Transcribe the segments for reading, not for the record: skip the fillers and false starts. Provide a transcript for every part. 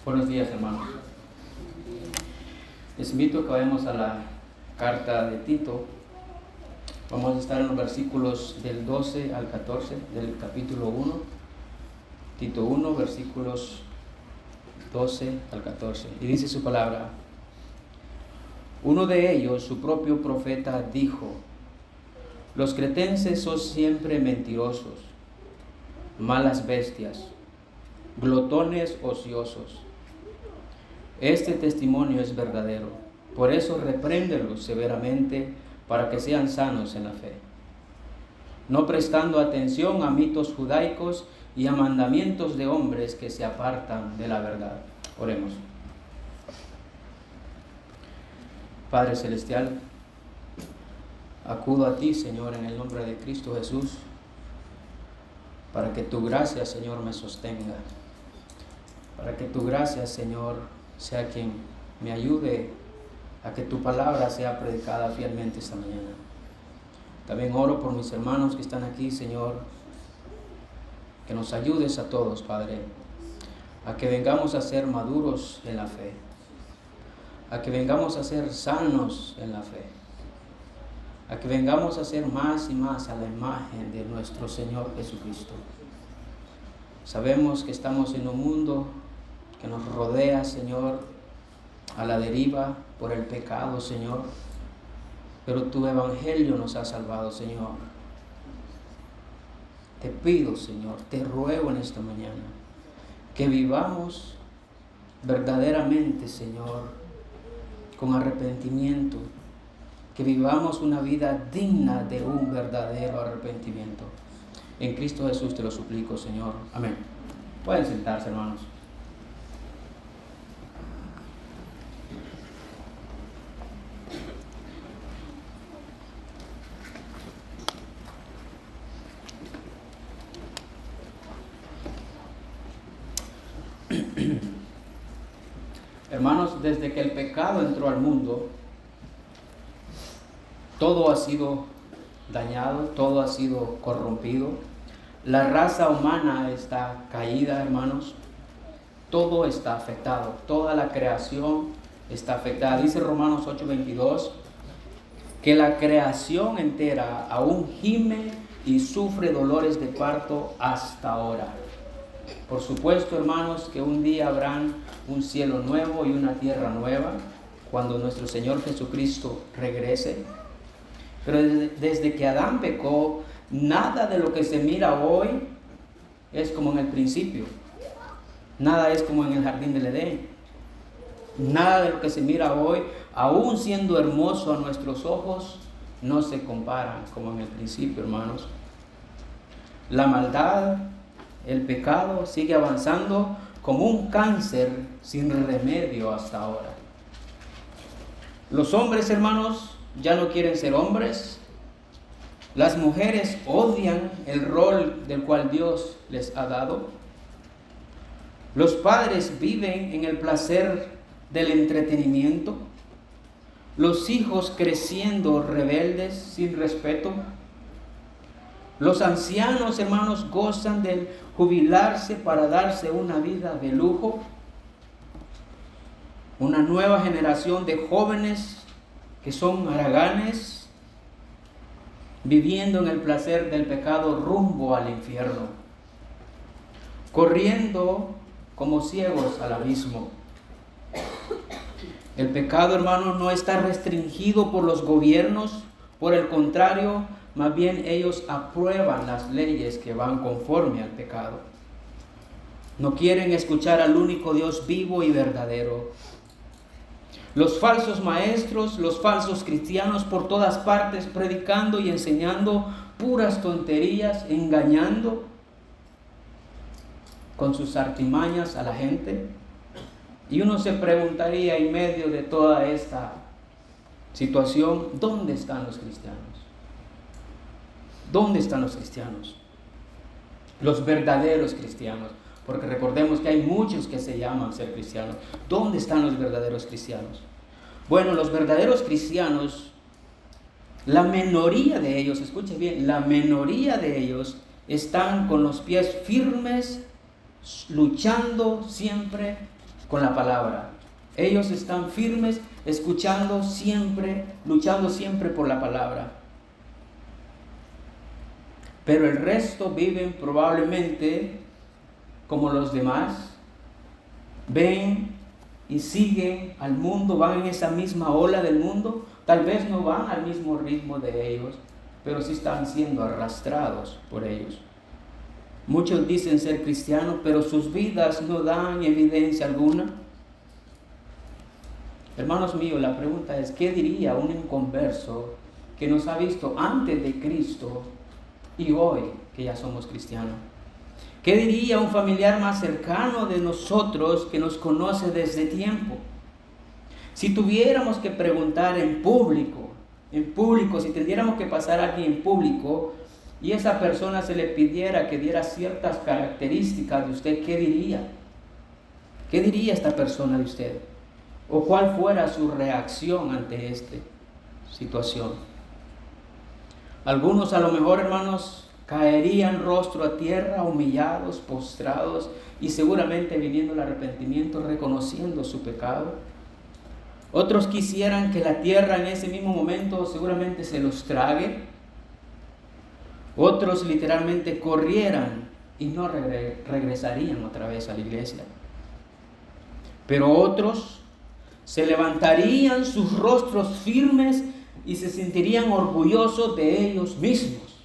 Buenos días, hermanos. Les invito a que vayamos a la carta de Tito. Vamos a estar en los versículos del 12 al 14 del capítulo 1. Tito 1, versículos 12 al 14. Y dice su palabra: uno de ellos, su propio profeta, dijo: los cretenses son siempre mentirosos, malas bestias, glotones ociosos. Este testimonio es verdadero. Por eso repréndelos severamente para que sean sanos en la fe, no prestando atención a mitos judaicos y a mandamientos de hombres que se apartan de la verdad. Oremos. Padre Celestial, acudo a ti, Señor, en el nombre de Cristo Jesús, para que tu gracia, Señor, me sostenga, para que tu gracia, Señor, sea quien me ayude a que tu palabra sea predicada fielmente esta mañana. También oro por mis hermanos que están aquí, Señor, que nos ayudes a todos, Padre, a que vengamos a ser maduros en la fe, a que vengamos a ser sanos en la fe, a que vengamos a ser más y más a la imagen de nuestro Señor Jesucristo. Sabemos que estamos en un mundo que nos rodea, Señor, a la deriva por el pecado, Señor, pero tu evangelio nos ha salvado, Señor. Te pido, Señor, te ruego en esta mañana que vivamos verdaderamente, Señor, con arrepentimiento, que vivamos una vida digna de un verdadero arrepentimiento. En Cristo Jesús te lo suplico, Señor. Amén. Pueden sentarse, hermanos. Hermanos, desde que el pecado entró al mundo, todo ha sido dañado, todo ha sido corrompido. La raza humana está caída, hermanos. Todo está afectado, toda la creación está afectada. Dice Romanos 8:22 que la creación entera aún gime y sufre dolores de parto hasta ahora. Por supuesto, hermanos, que un día habrán un cielo nuevo y una tierra nueva cuando nuestro Señor Jesucristo regrese. Pero desde que Adán pecó, nada de lo que se mira hoy es como en el principio. Nada es como en el jardín del Edén. Nada de lo que se mira hoy, aún siendo hermoso a nuestros ojos, no se compara como en el principio, hermanos. La maldad, el pecado sigue avanzando como un cáncer sin remedio hasta ahora. Los hombres, hermanos, ya no quieren ser hombres. Las mujeres odian el rol del cual Dios les ha dado. Los padres viven en el placer del entretenimiento. Los hijos creciendo rebeldes, sin respeto. Los ancianos, hermanos, gozan de jubilarse para darse una vida de lujo. Una nueva generación de jóvenes que son haraganes, viviendo en el placer del pecado rumbo al infierno, corriendo como ciegos al abismo. El pecado, hermano, no está restringido por los gobiernos, por el contrario, más bien ellos aprueban las leyes que van conforme al pecado. No quieren escuchar al único Dios vivo y verdadero. Los falsos maestros, los falsos cristianos por todas partes predicando y enseñando puras tonterías, engañando con sus artimañas a la gente. Y uno se preguntaría en medio de toda esta situación, ¿dónde están los cristianos? ¿Dónde están los cristianos? Los verdaderos cristianos. Porque recordemos que hay muchos que se llaman ser cristianos. ¿Dónde están los verdaderos cristianos? Bueno, los verdaderos cristianos, la minoría de ellos, escuche bien, la minoría de ellos están con los pies firmes, luchando siempre con la palabra. Ellos están firmes, escuchando siempre, luchando siempre por la palabra. Pero el resto viven probablemente como los demás. Ven y siguen al mundo, van en esa misma ola del mundo. Tal vez no van al mismo ritmo de ellos, pero sí están siendo arrastrados por ellos. Muchos dicen ser cristianos, pero sus vidas no dan evidencia alguna. Hermanos míos, la pregunta es, ¿qué diría un inconverso que nos ha visto antes de Cristo y hoy que ya somos cristianos? ¿Qué diría un familiar más cercano de nosotros que nos conoce desde tiempo? Si tuviéramos que preguntar en público, si tuviéramos que pasar a alguien en público y esa persona se le pidiera que diera ciertas características de usted, ¿qué diría? ¿Qué diría esta persona de usted? ¿O cuál fuera su reacción ante esta situación? Algunos a lo mejor, hermanos, caerían rostro a tierra, humillados, postrados y seguramente viniendo el arrepentimiento, reconociendo su pecado. Otros quisieran que la tierra en ese mismo momento seguramente se los trague. Otros literalmente corrieran y no regresarían otra vez a la iglesia. Pero otros se levantarían sus rostros firmes y se sentirían orgullosos de ellos mismos.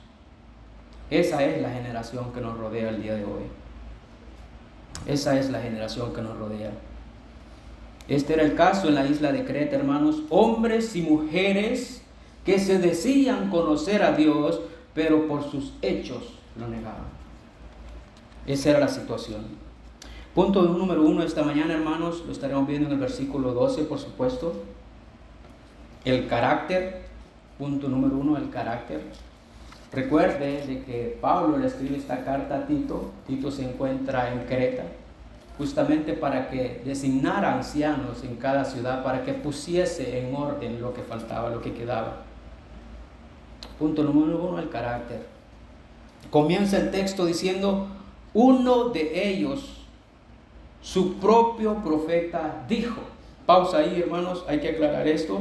Esa es la generación que nos rodea el día de hoy. Esa es la generación que nos rodea. Este era el caso en la isla de Creta, hermanos. Hombres y mujeres que se decían conocer a Dios, pero por sus hechos lo negaban. Esa era la situación. Punto número 1 esta mañana, hermanos, lo estaremos viendo en el versículo 12, por supuesto. El carácter. Punto número 1, el carácter. Recuerde de que Pablo le escribe esta carta a Tito. Tito se encuentra en Creta, justamente para que designara ancianos en cada ciudad, para que pusiese en orden lo que faltaba, lo que quedaba. Punto número 1, el carácter. Comienza el texto diciendo, uno de ellos, su propio profeta, dijo. Pausa ahí, hermanos, hay que aclarar esto.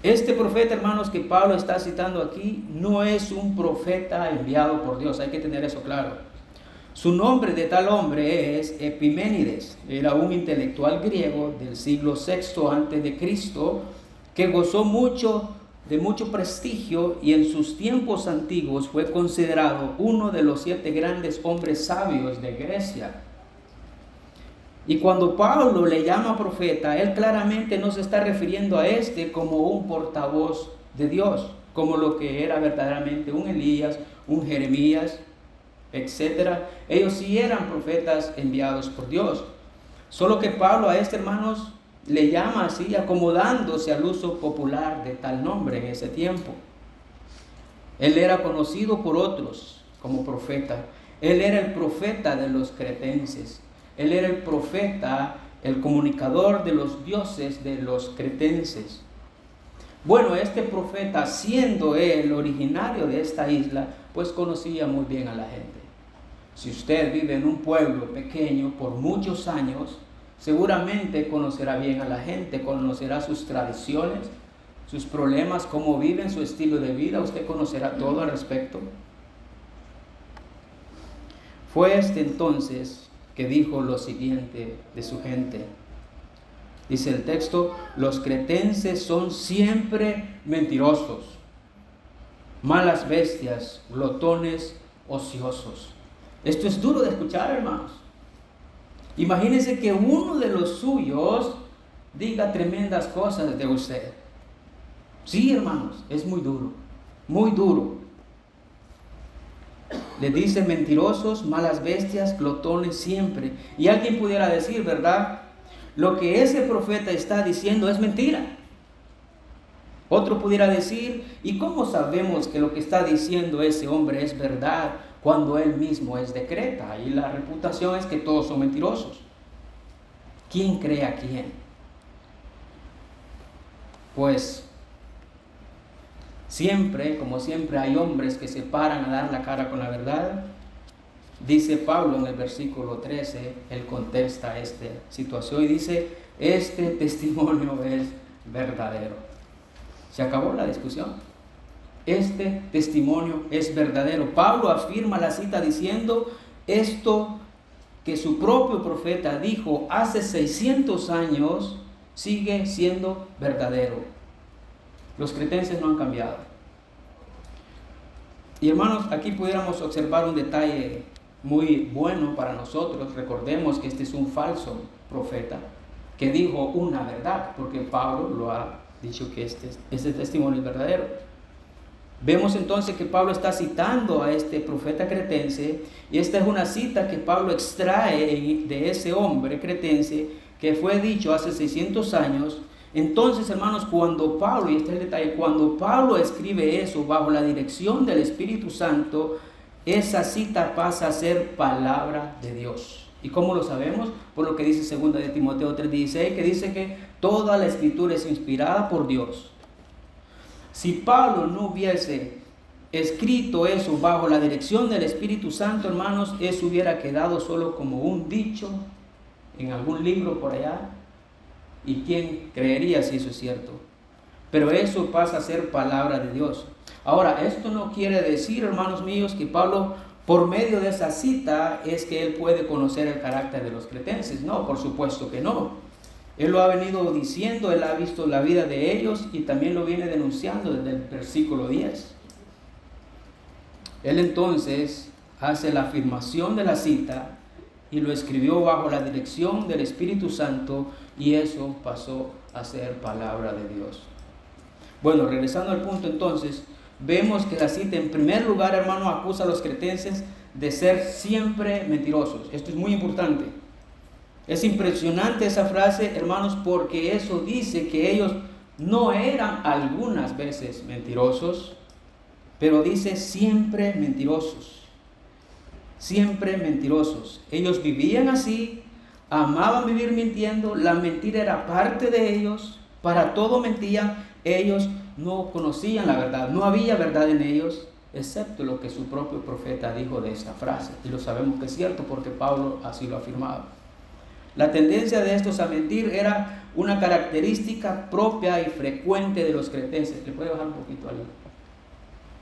Este profeta, hermanos, que Pablo está citando aquí, no es un profeta enviado por Dios, hay que tener eso claro. Su nombre de tal hombre es Epiménides. Era un intelectual griego del siglo VI antes de Cristo que gozó de mucho prestigio y en sus tiempos antiguos fue considerado uno de los 7 grandes hombres sabios de Grecia. Y cuando Pablo le llama profeta, él claramente no se está refiriendo a este como un portavoz de Dios, como lo que era verdaderamente un Elías, un Jeremías, etc. Ellos sí eran profetas enviados por Dios. Solo que Pablo a este, hermanos, le llama así, acomodándose al uso popular de tal nombre en ese tiempo. Él era conocido por otros como profeta. Él era el profeta de los cretenses. Él era el profeta, el comunicador de los dioses de los cretenses. Bueno, este profeta, siendo él originario de esta isla, pues conocía muy bien a la gente. Si usted vive en un pueblo pequeño por muchos años, seguramente conocerá bien a la gente, conocerá sus tradiciones, sus problemas, cómo viven, su estilo de vida. Usted conocerá todo al respecto. Fue este entonces que dijo lo siguiente de su gente. Dice el texto, los cretenses son siempre mentirosos, malas bestias, glotones, ociosos. Esto es duro de escuchar, hermanos. Imagínense que uno de los suyos diga tremendas cosas de usted. Sí, hermanos, es muy duro, muy duro. Le dice mentirosos, malas bestias, glotones siempre. Y alguien pudiera decir, ¿verdad? Lo que ese profeta está diciendo es mentira. Otro pudiera decir, ¿y cómo sabemos que lo que está diciendo ese hombre es verdad cuando él mismo es de Creta? Y la reputación es que todos son mentirosos. ¿Quién cree a quién? Pues siempre, como siempre, hay hombres que se paran a dar la cara con la verdad dice Pablo en el versículo 13, él contesta esta situación y dice, este testimonio es verdadero. Se acabó la discusión. Este testimonio es verdadero. Pablo afirma la cita diciendo esto que su propio profeta dijo hace 600 años sigue siendo verdadero. Los cretenses no han cambiado. Y hermanos, aquí pudiéramos observar un detalle muy bueno para nosotros. Recordemos que este es un falso profeta que dijo una verdad, porque Pablo lo ha dicho que este testimonio es verdadero. Vemos entonces que Pablo está citando a este profeta cretense, y esta es una cita que Pablo extrae de ese hombre cretense que fue dicho hace 600 años. Entonces, hermanos, cuando Pablo, y este es el detalle, cuando Pablo escribe eso bajo la dirección del Espíritu Santo, esa cita pasa a ser palabra de Dios. ¿Y cómo lo sabemos? Por lo que dice 2 de Timoteo 3:16, que dice que toda la Escritura es inspirada por Dios. Si Pablo no hubiese escrito eso bajo la dirección del Espíritu Santo, hermanos, eso hubiera quedado solo como un dicho en algún libro por allá. ¿Y quién creería si eso es cierto? Pero eso pasa a ser palabra de Dios. Ahora, esto no quiere decir, hermanos míos, que Pablo, por medio de esa cita, es que él puede conocer el carácter de los cretenses. No, por supuesto que no. Él lo ha venido diciendo, él ha visto la vida de ellos y también lo viene denunciando desde el versículo 10. Él entonces hace la afirmación de la cita y lo escribió bajo la dirección del Espíritu Santo, y eso pasó a ser palabra de Dios. Bueno, regresando al punto entonces, vemos que la cita en primer lugar, hermano, acusa a los cretenses de ser siempre mentirosos. Esto es muy importante. Es impresionante esa frase, hermanos, porque eso dice que ellos no eran algunas veces mentirosos, pero dice siempre mentirosos. Siempre mentirosos. Ellos vivían así, amaban vivir mintiendo, la mentira era parte de ellos, para todo mentían, ellos no conocían la verdad, no había verdad en ellos, excepto lo que su propio profeta dijo de esta frase. Y lo sabemos que es cierto porque Pablo así lo afirmaba. La tendencia de estos a mentir era una característica propia y frecuente de los cretenses. ¿Le puede bajar un poquito ahí?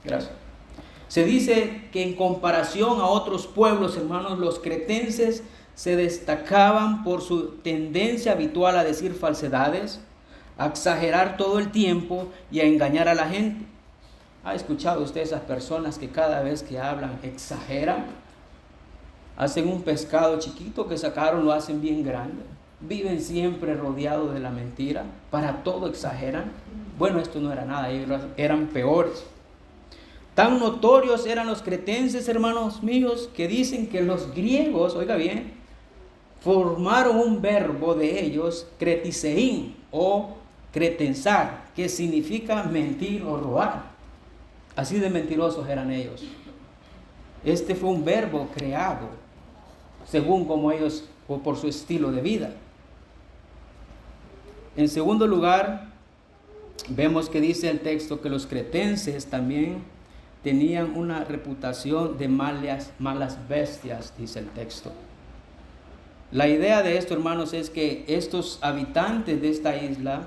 Gracias. Se dice que en comparación a otros pueblos, hermanos, los cretenses se destacaban por su tendencia habitual a decir falsedades, a exagerar todo el tiempo y a engañar a la gente. ¿Ha escuchado usted esas personas que cada vez que hablan exageran? Hacen un pescado chiquito que sacaron, lo hacen bien grande. Viven siempre rodeados de la mentira. Para todo exageran. Bueno, esto no era nada, ellos eran peores. Tan notorios eran los cretenses, hermanos míos, que dicen que los griegos, oiga bien, formaron un verbo de ellos, cretisein o cretensar, que significa mentir o robar. Así de mentirosos eran ellos. Este fue un verbo creado según como ellos, o por su estilo de vida. En segundo lugar, vemos que dice el texto que los cretenses también tenían una reputación de malas bestias, dice el texto. La idea de esto, hermanos, es que estos habitantes de esta isla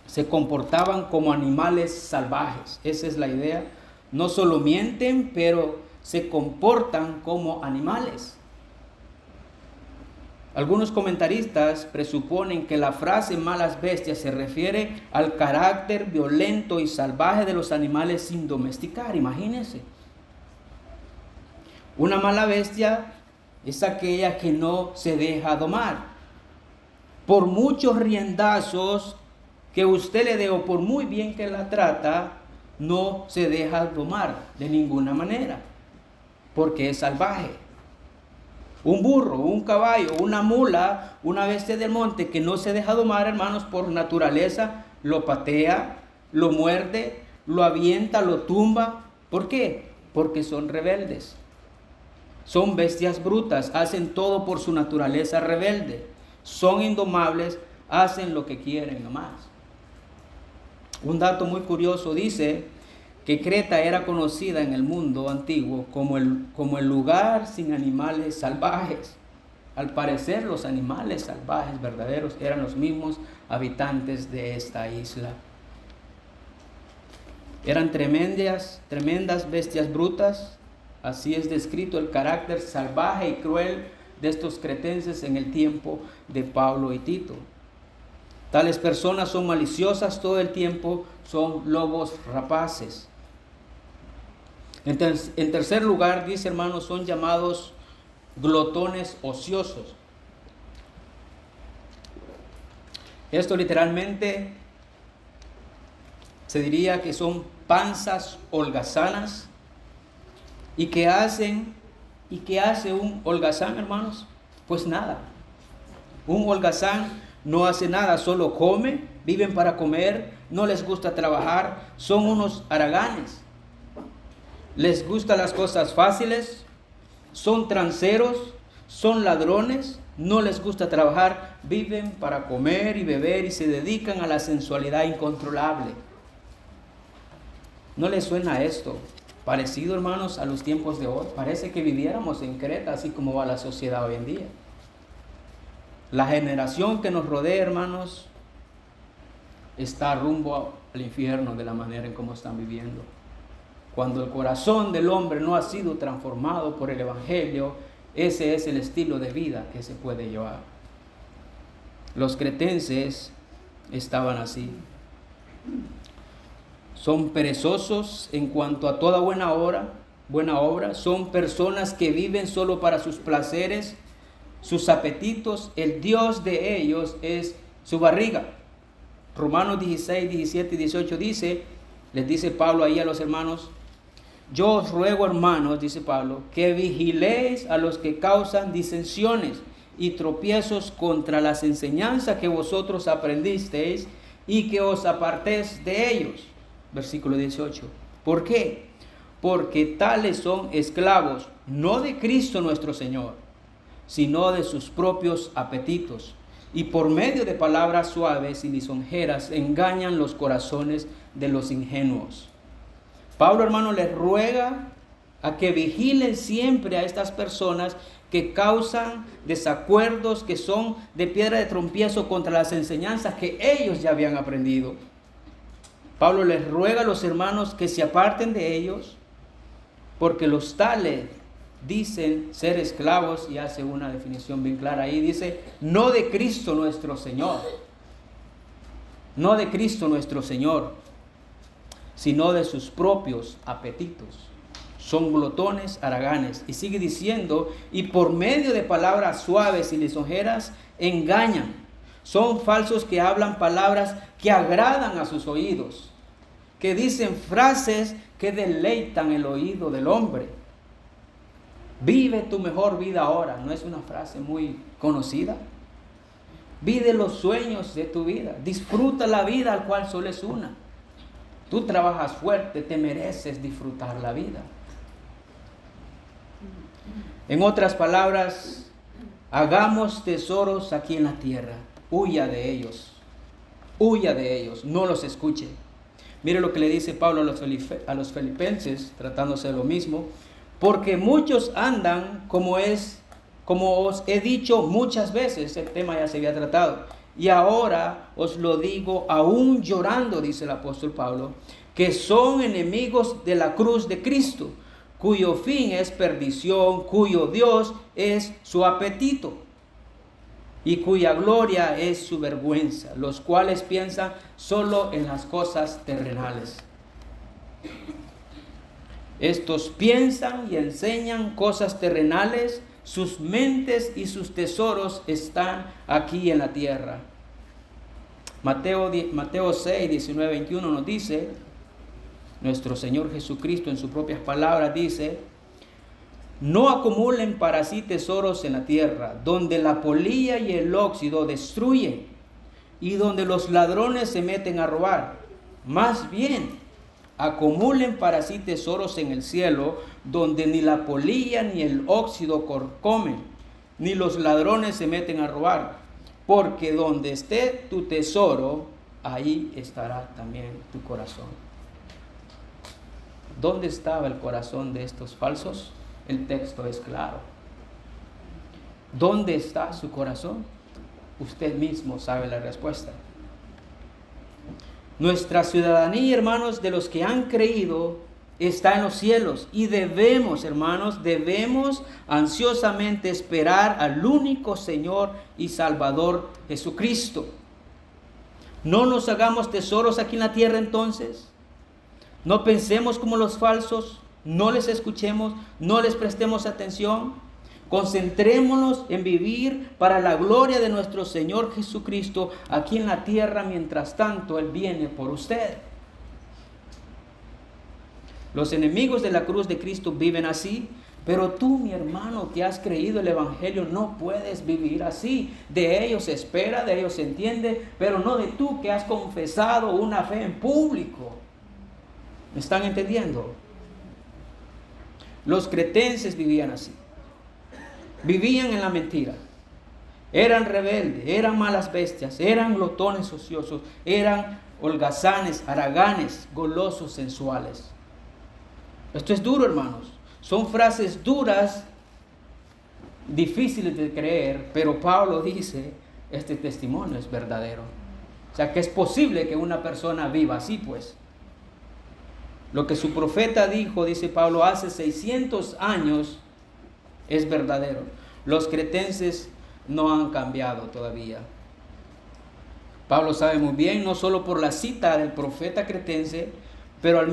se comportaban como animales salvajes. Esa es la idea. No solo mienten, pero se comportan como animales. Algunos comentaristas presuponen que la frase malas bestias se refiere al carácter violento y salvaje de los animales sin domesticar. Imagínense. Una mala bestia es aquella que no se deja domar. Por muchos riendazos que usted le dé o por muy bien que la trata, no se deja domar de ninguna manera, porque es salvaje. Un burro, un caballo, una mula, una bestia del monte que no se deja domar, hermanos, por naturaleza, lo patea, lo muerde, lo avienta, lo tumba. ¿Por qué? Porque son rebeldes. Son bestias brutas, hacen todo por su naturaleza rebelde. Son indomables, hacen lo que quieren nomás. Un dato muy curioso dice que Creta era conocida en el mundo antiguo como el lugar sin animales salvajes. Al parecer los animales salvajes verdaderos eran los mismos habitantes de esta isla. Eran tremendas bestias brutas. Así es descrito el carácter salvaje y cruel de estos cretenses en el tiempo de Pablo y Tito. Tales personas son maliciosas todo el tiempo, son lobos rapaces. En tercer lugar, dice, hermanos, son llamados glotones ociosos. Esto literalmente se diría que son panzas holgazanas. ¿Y qué hace un holgazán, hermanos? Pues nada. Un holgazán no hace nada, solo come, viven para comer, no les gusta trabajar, son unos haraganes. Les gustan las cosas fáciles, son transeros, son ladrones, no les gusta trabajar, viven para comer y beber y se dedican a la sensualidad incontrolable. ¿No les suena esto parecido, hermanos, a los tiempos de hoy? Parece que viviéramos en Creta, así como va la sociedad hoy en día. La generación que nos rodea, hermanos, está rumbo al infierno de la manera en cómo están viviendo. Cuando el corazón del hombre no ha sido transformado por el Evangelio, ese es el estilo de vida que se puede llevar. Los cretenses estaban así. Son perezosos en cuanto a toda buena obra. Son personas que viven solo para sus placeres, sus apetitos. El Dios de ellos es su barriga. Romanos 16, 17 y 18 les dice Pablo ahí a los hermanos: yo os ruego, hermanos, dice Pablo, que vigiléis a los que causan disensiones y tropiezos contra las enseñanzas que vosotros aprendisteis y que os apartéis de ellos. Versículo 18. ¿Por qué? Porque tales son esclavos, no de Cristo nuestro Señor, sino de sus propios apetitos. Y por medio de palabras suaves y lisonjeras engañan los corazones de los ingenuos. Pablo, hermano, les ruega a que vigilen siempre a estas personas que causan desacuerdos, que son de piedra de tropiezo contra las enseñanzas que ellos ya habían aprendido. Pablo les ruega a los hermanos que se aparten de ellos, porque los tales dicen ser esclavos, y hace una definición bien clara ahí, dice, no de Cristo nuestro Señor, no de Cristo nuestro Señor, sino de sus propios apetitos. Son glotones, haraganes. Y sigue diciendo, y por medio de palabras suaves y lisonjeras engañan. Son falsos que hablan palabras que agradan a sus oídos, que dicen frases que deleitan el oído del hombre. Vive tu mejor vida ahora. ¿No es una frase muy conocida? Vive los sueños de tu vida. Disfruta la vida al cual solo es una. Tú trabajas fuerte, te mereces disfrutar la vida. En otras palabras, hagamos tesoros aquí en la tierra. Huya de ellos. Huya de ellos. No los escuche. Mire lo que le dice Pablo a los filipenses, tratándose de lo mismo. Porque muchos andan como os he dicho muchas veces. El tema ya se había tratado. Y ahora os lo digo aún llorando, dice el apóstol Pablo, que son enemigos de la cruz de Cristo, cuyo fin es perdición, cuyo Dios es su apetito y cuya gloria es su vergüenza, los cuales piensan solo en las cosas terrenales. Estos piensan y enseñan cosas terrenales. Sus mentes y sus tesoros están aquí en la tierra. Mateo 6, 19, 21 nos dice, nuestro Señor Jesucristo en sus propias palabras dice, no acumulen para sí tesoros en la tierra, donde la polilla y el óxido destruyen, y donde los ladrones se meten a robar. Más bien, acumulen para sí tesoros en el cielo, donde ni la polilla ni el óxido corcomen, ni los ladrones se meten a robar. Porque donde esté tu tesoro, ahí estará también tu corazón. ¿Dónde estaba el corazón de estos falsos? El texto es claro. ¿Dónde está su corazón? Usted mismo sabe la respuesta. Nuestra ciudadanía, hermanos, de los que han creído, está en los cielos. Y debemos, hermanos, debemos ansiosamente esperar al único Señor y Salvador Jesucristo. No nos hagamos tesoros aquí en la tierra entonces. No pensemos como los falsos. No les escuchemos. No les prestemos atención. Concentrémonos en vivir para la gloria de nuestro Señor Jesucristo aquí en la tierra, mientras tanto Él viene por usted. Los enemigos de la cruz de Cristo viven así, pero tú, mi hermano, que has creído el Evangelio, no puedes vivir así. De ellos se espera, de ellos se entiende, pero no de tú que has confesado una fe en público. ¿Me están entendiendo? Los cretenses vivían así. Vivían en la mentira, eran rebeldes, eran malas bestias, eran glotones ociosos, eran holgazanes, haraganes, golosos, sensuales. Esto es duro, hermanos. Son frases duras, difíciles de creer, pero Pablo dice, este testimonio es verdadero. O sea, que es posible que una persona viva así, pues. Lo que su profeta dijo, dice Pablo, hace 600 años, es verdadero. Los cretenses no han cambiado todavía. Pablo sabe muy bien, no solo por la cita del profeta cretense, pero él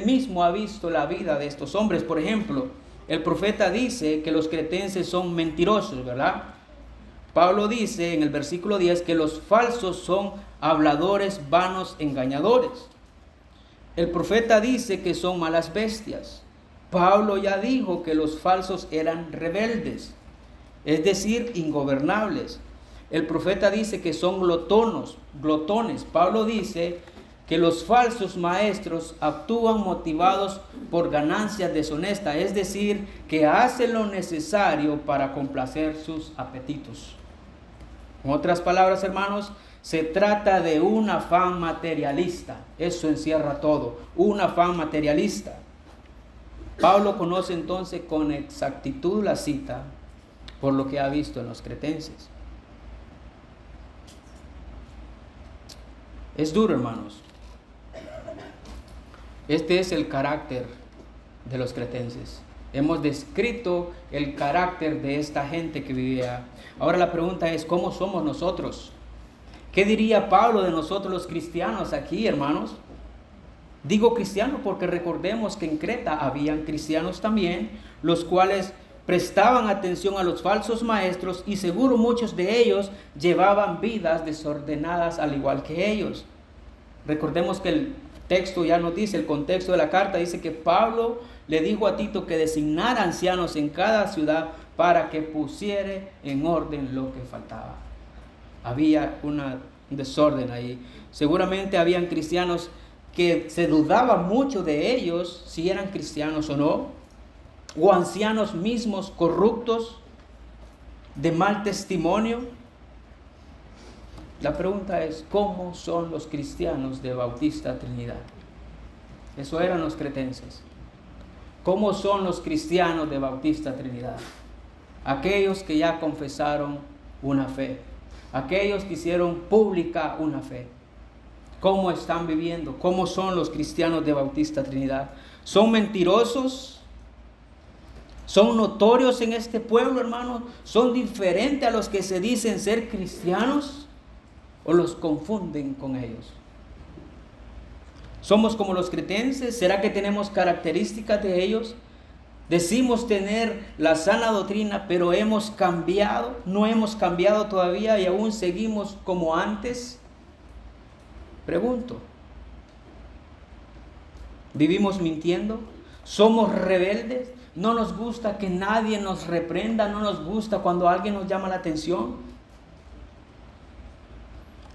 mismo ha visto la vida de estos hombres. Por ejemplo, el profeta dice que los cretenses son mentirosos, ¿verdad? Pablo dice en el versículo 10 que los falsos son habladores vanos, engañadores. El profeta dice que son malas bestias. Pablo ya dijo que los falsos eran rebeldes, es decir, ingobernables. El profeta dice que son glotones. Pablo dice que los falsos maestros actúan motivados por ganancias deshonestas, es decir, que hacen lo necesario para complacer sus apetitos. En otras palabras, hermanos, se trata de un afán materialista. Eso encierra todo, un afán materialista. Pablo conoce entonces con exactitud la cita por lo que ha visto en los cretenses. Es duro, hermanos. Este es el carácter de los cretenses. Hemos descrito el carácter de esta gente que vivía. Ahora la pregunta es, ¿cómo somos nosotros? ¿Qué diría Pablo de nosotros los cristianos aquí, hermanos? Digo cristianos porque recordemos que en Creta habían cristianos también, los cuales prestaban atención a los falsos maestros y seguro muchos de ellos llevaban vidas desordenadas al igual que ellos. Recordemos que el texto ya nos dice, el contexto de la carta dice que Pablo le dijo a Tito que designara ancianos en cada ciudad para que pusiere en orden lo que faltaba. Había un desorden ahí. Seguramente habían cristianos que se dudaba mucho de ellos si eran cristianos o no, o ancianos mismos corruptos, de mal testimonio. La pregunta es, ¿cómo son los cristianos de Bautista Trinidad? Eso eran los cretenses. ¿Cómo son los cristianos de Bautista Trinidad? Aquellos que ya confesaron una fe, aquellos que hicieron pública una fe. ¿Cómo están viviendo? ¿Cómo son los cristianos de Bautista Trinidad? ¿Son mentirosos? ¿Son notorios en este pueblo, hermanos? ¿Son diferentes a los que se dicen ser cristianos? ¿O los confunden con ellos? ¿Somos como los cretenses? ¿Será que tenemos características de ellos? Decimos tener la sana doctrina, pero hemos cambiado. No hemos cambiado todavía y aún seguimos como antes. Pregunto, ¿vivimos mintiendo? ¿Somos rebeldes? ¿No nos gusta que nadie nos reprenda? ¿No nos gusta cuando alguien nos llama la atención?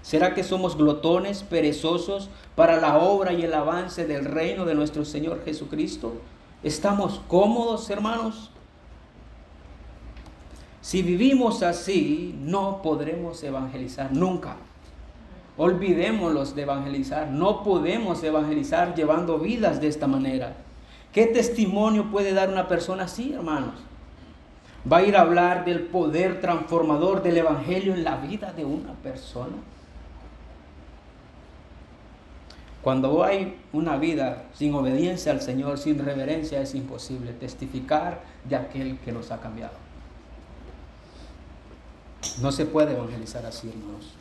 ¿Será que somos glotones, perezosos para la obra y el avance del reino de nuestro Señor Jesucristo? ¿Estamos cómodos, hermanos? Si vivimos así, no podremos evangelizar nunca. Olvidémonos de evangelizar. No podemos evangelizar llevando vidas de esta manera. ¿Qué testimonio puede dar una persona así, hermanos? ¿Va a ir a hablar del poder transformador del Evangelio en la vida de una persona? Cuando hay una vida sin obediencia al Señor, sin reverencia, es imposible testificar de aquel que nos ha cambiado. No se puede evangelizar así, hermanos.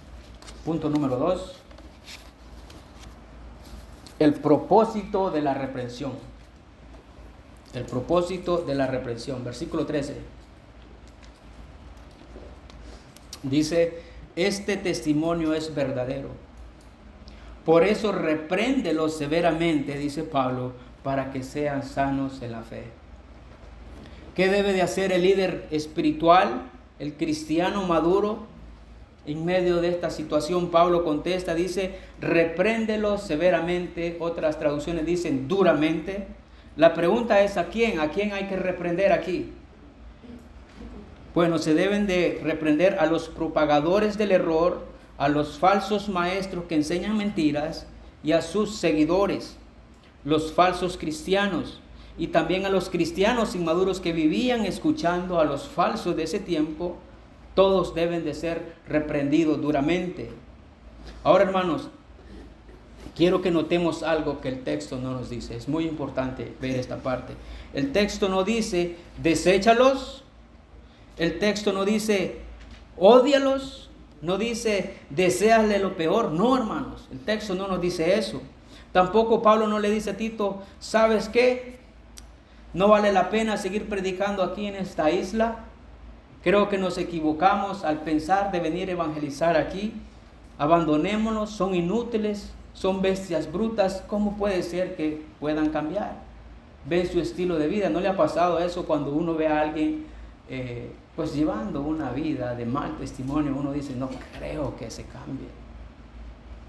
Punto número 2. El propósito de la reprensión. El propósito de la reprensión. Versículo 13. Dice, este testimonio es verdadero. Por eso repréndelos severamente, dice Pablo, para que sean sanos en la fe. ¿Qué debe de hacer el líder espiritual, el cristiano maduro? En medio de esta situación, Pablo contesta, dice, repréndelos severamente. Otras traducciones dicen duramente. La pregunta es, ¿a quién? ¿A quién hay que reprender aquí? Bueno, se deben de reprender a los propagadores del error, a los falsos maestros que enseñan mentiras y a sus seguidores, los falsos cristianos, y también a los cristianos inmaduros que vivían escuchando a los falsos de ese tiempo. Todos deben de ser reprendidos duramente. Ahora, hermanos, quiero que notemos algo que el texto no nos dice. Es muy importante ver esta parte. El texto no dice, deséchalos. El texto no dice, ódialos. No dice, deséale lo peor. No, hermanos, el texto no nos dice eso. Tampoco Pablo no le dice a Tito, ¿sabes qué? No vale la pena seguir predicando aquí en esta isla. Creo que nos equivocamos al pensar de venir a evangelizar aquí. Abandonémonos, son inútiles, son bestias brutas. ¿Cómo puede ser que puedan cambiar? Ven su estilo de vida. ¿No le ha pasado eso cuando uno ve a alguien pues llevando una vida de mal testimonio? Uno dice, no creo que se cambie.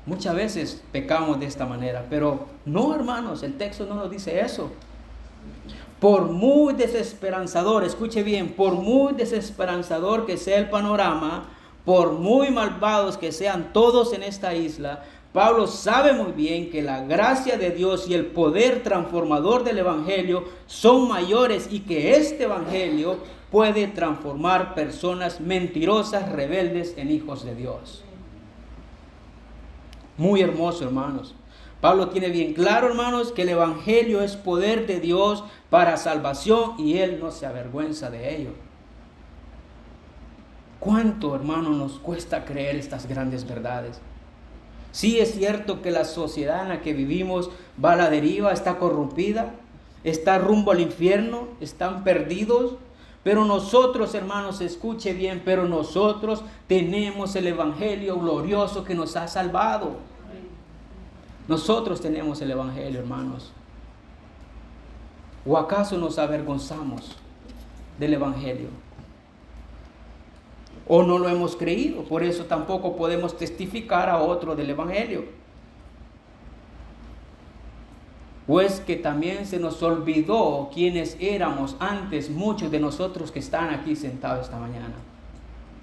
Muchas veces pecamos de esta manera, pero no, hermanos, el texto no nos dice eso. Por muy desesperanzador, escuche bien, por muy desesperanzador que sea el panorama, por muy malvados que sean todos en esta isla, Pablo sabe muy bien que la gracia de Dios y el poder transformador del Evangelio son mayores, y que este Evangelio puede transformar personas mentirosas, rebeldes, en hijos de Dios. Muy hermoso, hermanos. Pablo tiene bien claro, hermanos, que el Evangelio es poder de Dios para salvación, y él no se avergüenza de ello. ¿Cuánto, hermano, nos cuesta creer estas grandes verdades? Sí, es cierto que la sociedad en la que vivimos va a la deriva, está corrompida, está rumbo al infierno, están perdidos. Pero nosotros, hermanos, escuche bien, pero nosotros tenemos el Evangelio glorioso que nos ha salvado. Nosotros tenemos el Evangelio, hermanos. ¿O acaso nos avergonzamos del Evangelio? ¿O no lo hemos creído? Por eso tampoco podemos testificar a otro del Evangelio. ¿O es que también se nos olvidó quiénes éramos antes, muchos de nosotros que están aquí sentados esta mañana?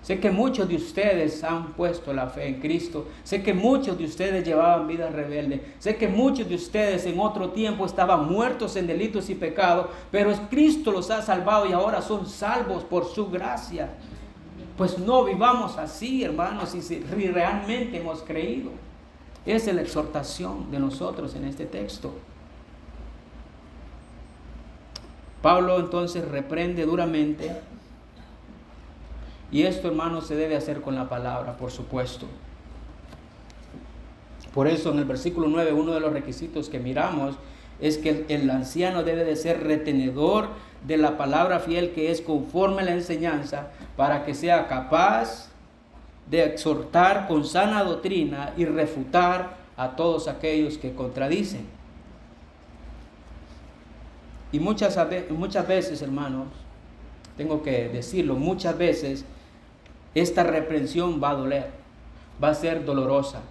Sé que muchos de ustedes han puesto la fe en Cristo. Sé que muchos de ustedes llevaban vidas rebeldes. Sé que muchos de ustedes en otro tiempo estaban muertos en delitos y pecados, pero Cristo los ha salvado y ahora son salvos por su gracia. Pues no vivamos así, hermanos, si realmente hemos creído. Esa es la exhortación de nosotros en este texto. Pablo entonces reprende duramente, y esto, hermanos, se debe hacer con la palabra, por supuesto. Por eso en el versículo 9, uno de los requisitos que miramos es que el anciano debe de ser retenedor de la palabra fiel, que es conforme a la enseñanza, para que sea capaz de exhortar con sana doctrina y refutar a todos aquellos que contradicen. Y muchas veces, hermanos, tengo que decirlo, muchas veces esta reprensión va a doler, va a ser dolorosa.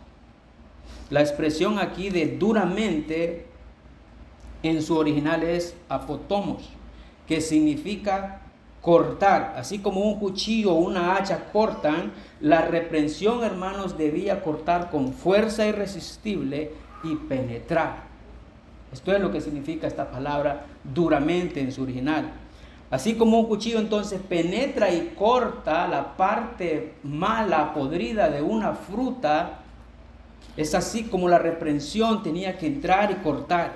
La expresión aquí de duramente en su original es apotomos, que significa cortar. Así como un cuchillo o una hacha cortan, la reprensión, hermanos, debía cortar con fuerza irresistible y penetrar. Esto es lo que significa esta palabra duramente en su original. Así como un cuchillo entonces penetra y corta la parte mala, podrida de una fruta, es así como la reprensión tenía que entrar y cortar.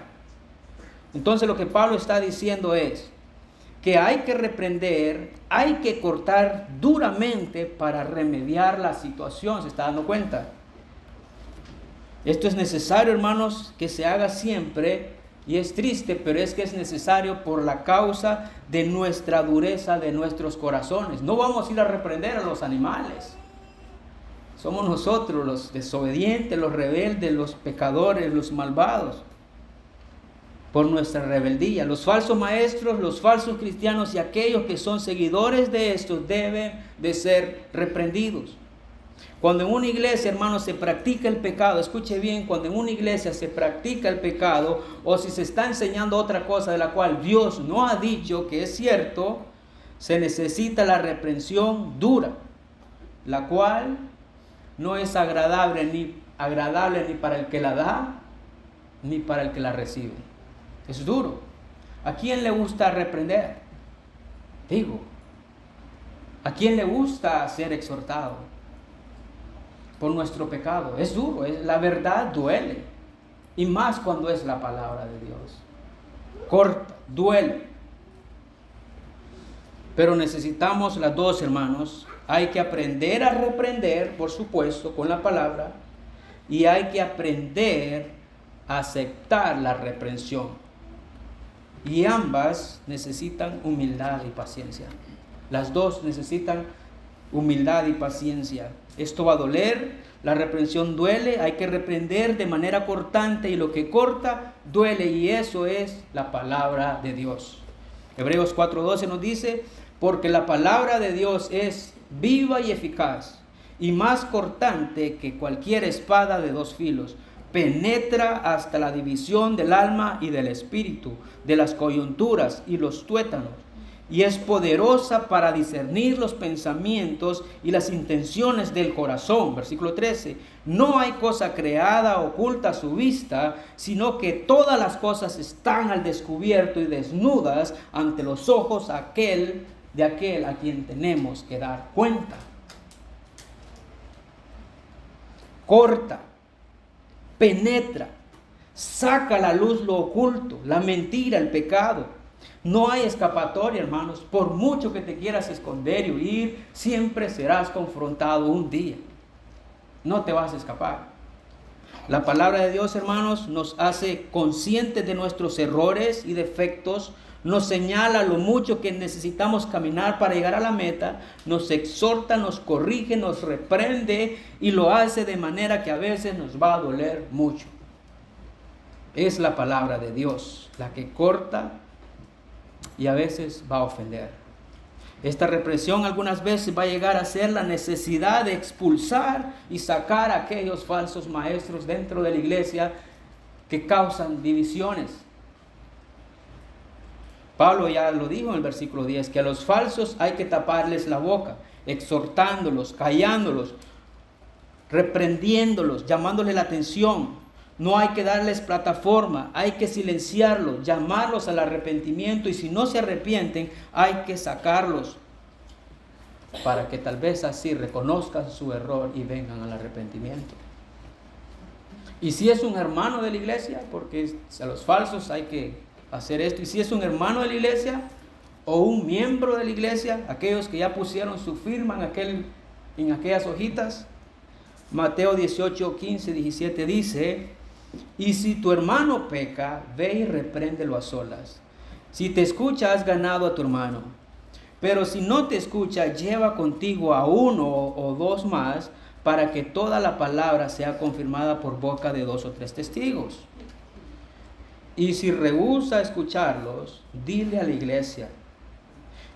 Entonces lo que Pablo está diciendo es que hay que reprender, hay que cortar duramente para remediar la situación. ¿Se está dando cuenta? Esto es necesario, hermanos, que se haga siempre, y es triste, pero es que es necesario por la causa de nuestra dureza de nuestros corazones. No vamos a ir a reprender a los animales. Somos nosotros los desobedientes, los rebeldes, los pecadores, los malvados, por nuestra rebeldía. Los falsos maestros, los falsos cristianos y aquellos que son seguidores de estos deben de ser reprendidos. Cuando en una iglesia, hermanos, se practica el pecado, escuche bien, cuando en una iglesia se practica el pecado, o si se está enseñando otra cosa de la cual Dios no ha dicho que es cierto, se necesita la reprensión dura, la cual no es agradable ni para el que la da, ni para el que la recibe. Es duro. ¿A quién le gusta reprender? Digo, ¿a quién le gusta ser exhortado por nuestro pecado? Es duro, la verdad duele. Y más cuando es la palabra de Dios. Corta, duele. Pero necesitamos las dos, hermanos. Hay que aprender a reprender, por supuesto, con la palabra. Y hay que aprender a aceptar la reprensión. Y ambas necesitan humildad y paciencia. Las dos necesitan humildad y paciencia. Esto va a doler, la reprensión duele, hay que reprender de manera cortante y lo que corta duele, y eso es la palabra de Dios. Hebreos 4:12 nos dice: porque la palabra de Dios es viva y eficaz y más cortante que cualquier espada de dos filos. Penetra hasta la división del alma y del espíritu, de las coyunturas y los tuétanos, y es poderosa para discernir los pensamientos y las intenciones del corazón. Versículo 13. No hay cosa creada oculta a su vista, sino que todas las cosas están al descubierto y desnudas ante los ojos de aquel a quien tenemos que dar cuenta. Corta, penetra, saca a la luz lo oculto, la mentira, el pecado. No hay escapatoria, hermanos. Por mucho que te quieras esconder y huir, siempre serás confrontado un día. No te vas a escapar. La palabra de Dios, hermanos, nos hace conscientes de nuestros errores y defectos, nos señala lo mucho que necesitamos caminar para llegar a la meta, nos exhorta, nos corrige, nos reprende y lo hace de manera que a veces nos va a doler mucho. Es la palabra de Dios la que corta y a veces va a ofender. Esta represión algunas veces va a llegar a ser la necesidad de expulsar y sacar a aquellos falsos maestros dentro de la iglesia que causan divisiones. Pablo ya lo dijo en el versículo 10, que a los falsos hay que taparles la boca, exhortándolos, callándolos, reprendiéndolos, llamándoles la atención. No hay que darles plataforma, hay que silenciarlos, llamarlos al arrepentimiento, y si no se arrepienten, hay que sacarlos para que tal vez así reconozcan su error y vengan al arrepentimiento. Y si es un hermano de la iglesia, porque a los falsos hay que hacer esto, y si es un hermano de la iglesia o un miembro de la iglesia, aquellos que ya pusieron su firma en aquellas hojitas, Mateo 18, 15, 17 dice: y si tu hermano peca, ve y repréndelo a solas. Si te escucha, has ganado a tu hermano. Pero si no te escucha, lleva contigo a uno o dos más, para que toda la palabra sea confirmada por boca de 2 o 3 testigos. Y si rehúsa escucharlos, dile a la iglesia.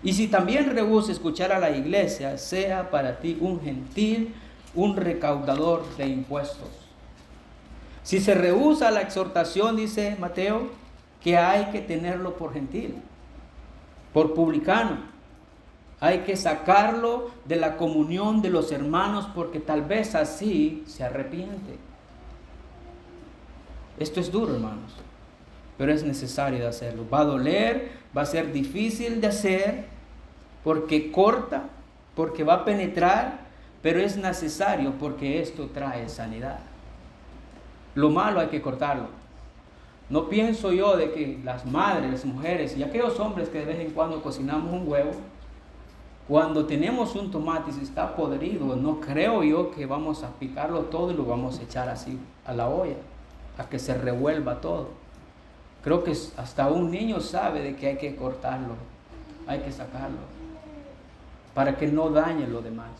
Y si también rehúsa escuchar a la iglesia, sea para ti un gentil, un recaudador de impuestos. Si se rehúsa la exhortación, dice Mateo, que hay que tenerlo por gentil, por publicano. Hay que sacarlo de la comunión de los hermanos, porque tal vez así se arrepiente. Esto es duro, hermanos. pero es necesario de hacerlo. Va a doler, va a ser difícil de hacer, porque corta, porque va a penetrar, pero es necesario porque esto trae sanidad. Lo malo hay que cortarlo. No pienso yo de que las madres, las mujeres y aquellos hombres que de vez en cuando cocinamos un huevo, cuando tenemos un tomate y se está podrido, no creo yo que vamos a picarlo todo y lo vamos a echar así a la olla, a que se revuelva todo. Creo que hasta un niño sabe de que hay que cortarlo, hay que sacarlo, para que no dañe lo demás.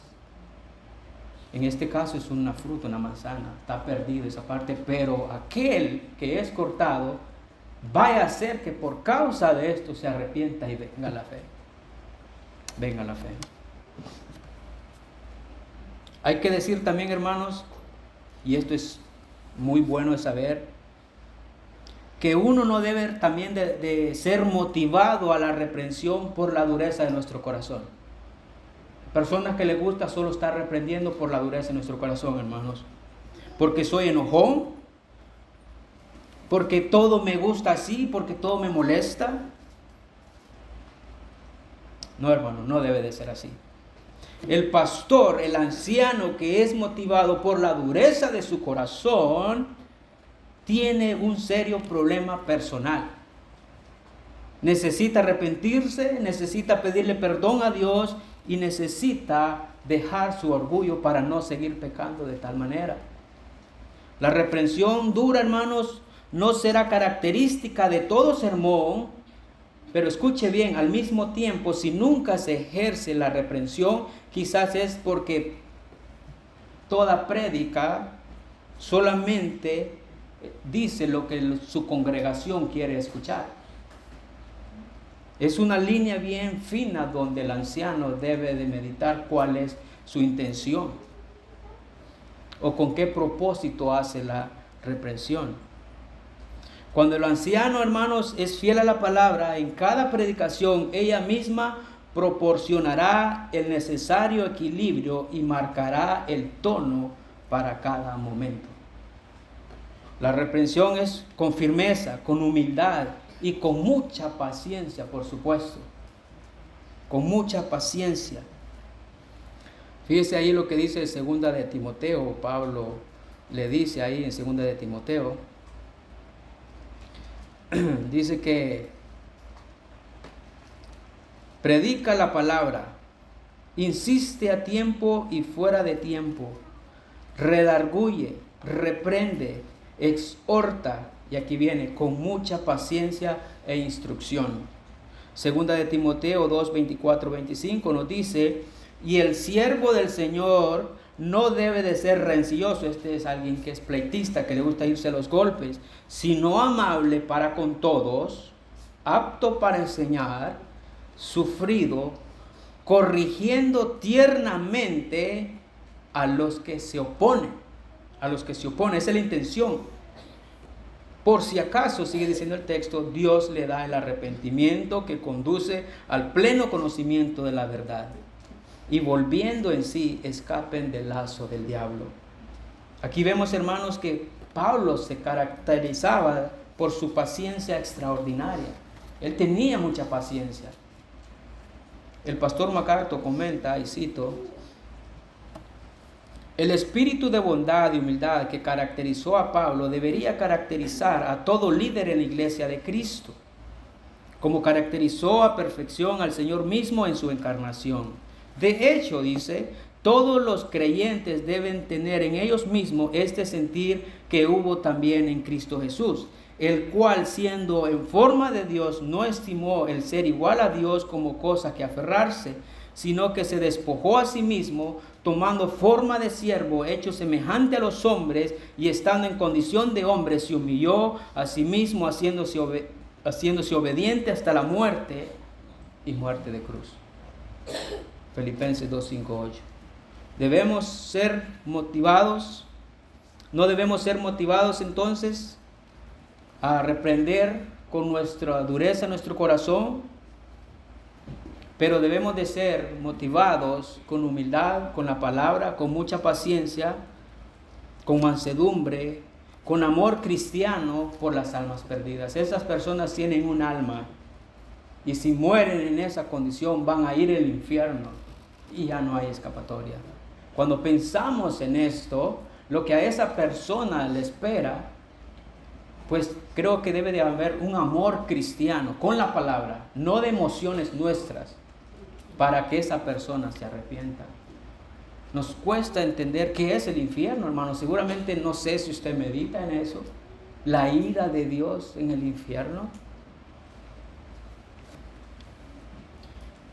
En este caso es una fruta, una manzana, está perdido esa parte, pero aquel que es cortado, vaya a hacer que por causa de esto se arrepienta y venga la fe. Venga la fe. Hay que decir también, hermanos, y esto es muy bueno de saber, que uno no debe también de ser motivado a la reprensión por la dureza de nuestro corazón. Personas que les gusta solo estar reprendiendo por la dureza de nuestro corazón, hermanos. Porque soy enojón, porque todo me gusta así, porque todo me molesta. No, hermano, no debe de ser así. El pastor, el anciano que es motivado por la dureza de su corazón, tiene un serio problema personal. Necesita arrepentirse, necesita pedirle perdón a Dios y necesita dejar su orgullo para no seguir pecando de tal manera. La reprensión dura, hermanos, no será característica de todo sermón, pero escuche bien, al mismo tiempo, si nunca se ejerce la reprensión, quizás es porque toda prédica solamente dice lo que su congregación quiere escuchar. Es una línea bien fina donde el anciano debe de meditar cuál es su intención o con qué propósito hace la reprensión. Cuando el anciano, hermanos, es fiel a la palabra, en cada predicación ella misma proporcionará el necesario equilibrio y marcará el tono para cada momento. La reprensión es con firmeza, con humildad y con mucha paciencia, por supuesto. Con mucha paciencia. Fíjese ahí lo que dice en 2 de Timoteo. Pablo le dice ahí en 2 de Timoteo. Dice que predica la palabra, insiste a tiempo y fuera de tiempo, redarguye, reprende, exhorta, y aquí viene, con mucha paciencia e instrucción. 2 de Timoteo 2, 24, 25 nos dice, y el siervo del Señor no debe de ser rencilloso. Este es alguien que es pleitista, que le gusta irse a los golpes, sino amable para con todos, apto para enseñar, sufrido, corrigiendo tiernamente a los que se oponen. A los que se oponen, esa es la intención. Por si acaso, sigue diciendo el texto, Dios le da el arrepentimiento que conduce al pleno conocimiento de la verdad. Y volviendo en sí, escapen del lazo del diablo. Aquí vemos, hermanos, que Pablo se caracterizaba por su paciencia extraordinaria. Él tenía mucha paciencia. El pastor MacArthur comenta, y cito, el espíritu de bondad y humildad que caracterizó a Pablo debería caracterizar a todo líder en la iglesia de Cristo, como caracterizó a perfección al Señor mismo en su encarnación. De hecho, dice, todos los creyentes deben tener en ellos mismos este sentir que hubo también en Cristo Jesús, el cual, siendo en forma de Dios, no estimó el ser igual a Dios como cosa que aferrarse, sino que se despojó a sí mismo, tomando forma de siervo, hecho semejante a los hombres, y estando en condición de hombre, se humilló a sí mismo, haciéndose obediente hasta la muerte y muerte de cruz. Filipenses 2, 5, 8. Debemos ser motivados, no debemos ser motivados entonces a reprender con nuestra dureza nuestro corazón, pero debemos de ser motivados con humildad, con la palabra, con mucha paciencia, con mansedumbre con amor cristiano por las almas perdidas. Esas personas tienen un alma y si mueren en esa condición van a ir al infierno y ya no hay escapatoria. Cuando pensamos en esto, lo que a esa persona le espera, pues creo que debe de haber un amor cristiano con la palabra, no de emociones nuestras, para que esa persona se arrepienta. Nos cuesta entender qué es el infierno, hermano. Seguramente no sé si usted medita en eso. La ira de Dios en el infierno.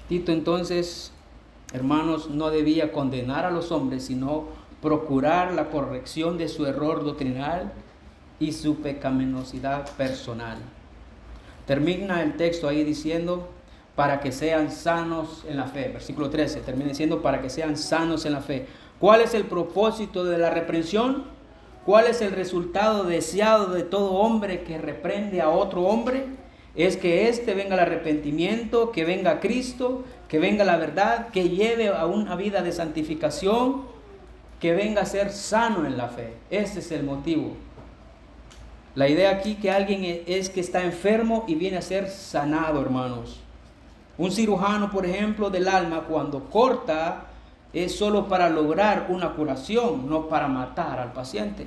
Tito entonces, hermanos, no debía condenar a los hombres, sino procurar la corrección de su error doctrinal y su pecaminosidad personal. Termina el texto ahí diciendo, para que sean sanos en la fe. Versículo 13, termina diciendo, para que sean sanos en la fe. ¿Cuál es el propósito de la reprensión? ¿Cuál es el resultado deseado de todo hombre que reprende a otro hombre? Es que éste venga al arrepentimiento, que venga Cristo, que venga la verdad, que lleve a una vida de santificación, que venga a ser sano en la fe. Ese es el motivo. La idea aquí que alguien es que está enfermo y viene a ser sanado, hermanos. Un cirujano, por ejemplo, del alma, cuando corta, es solo para lograr una curación, no para matar al paciente.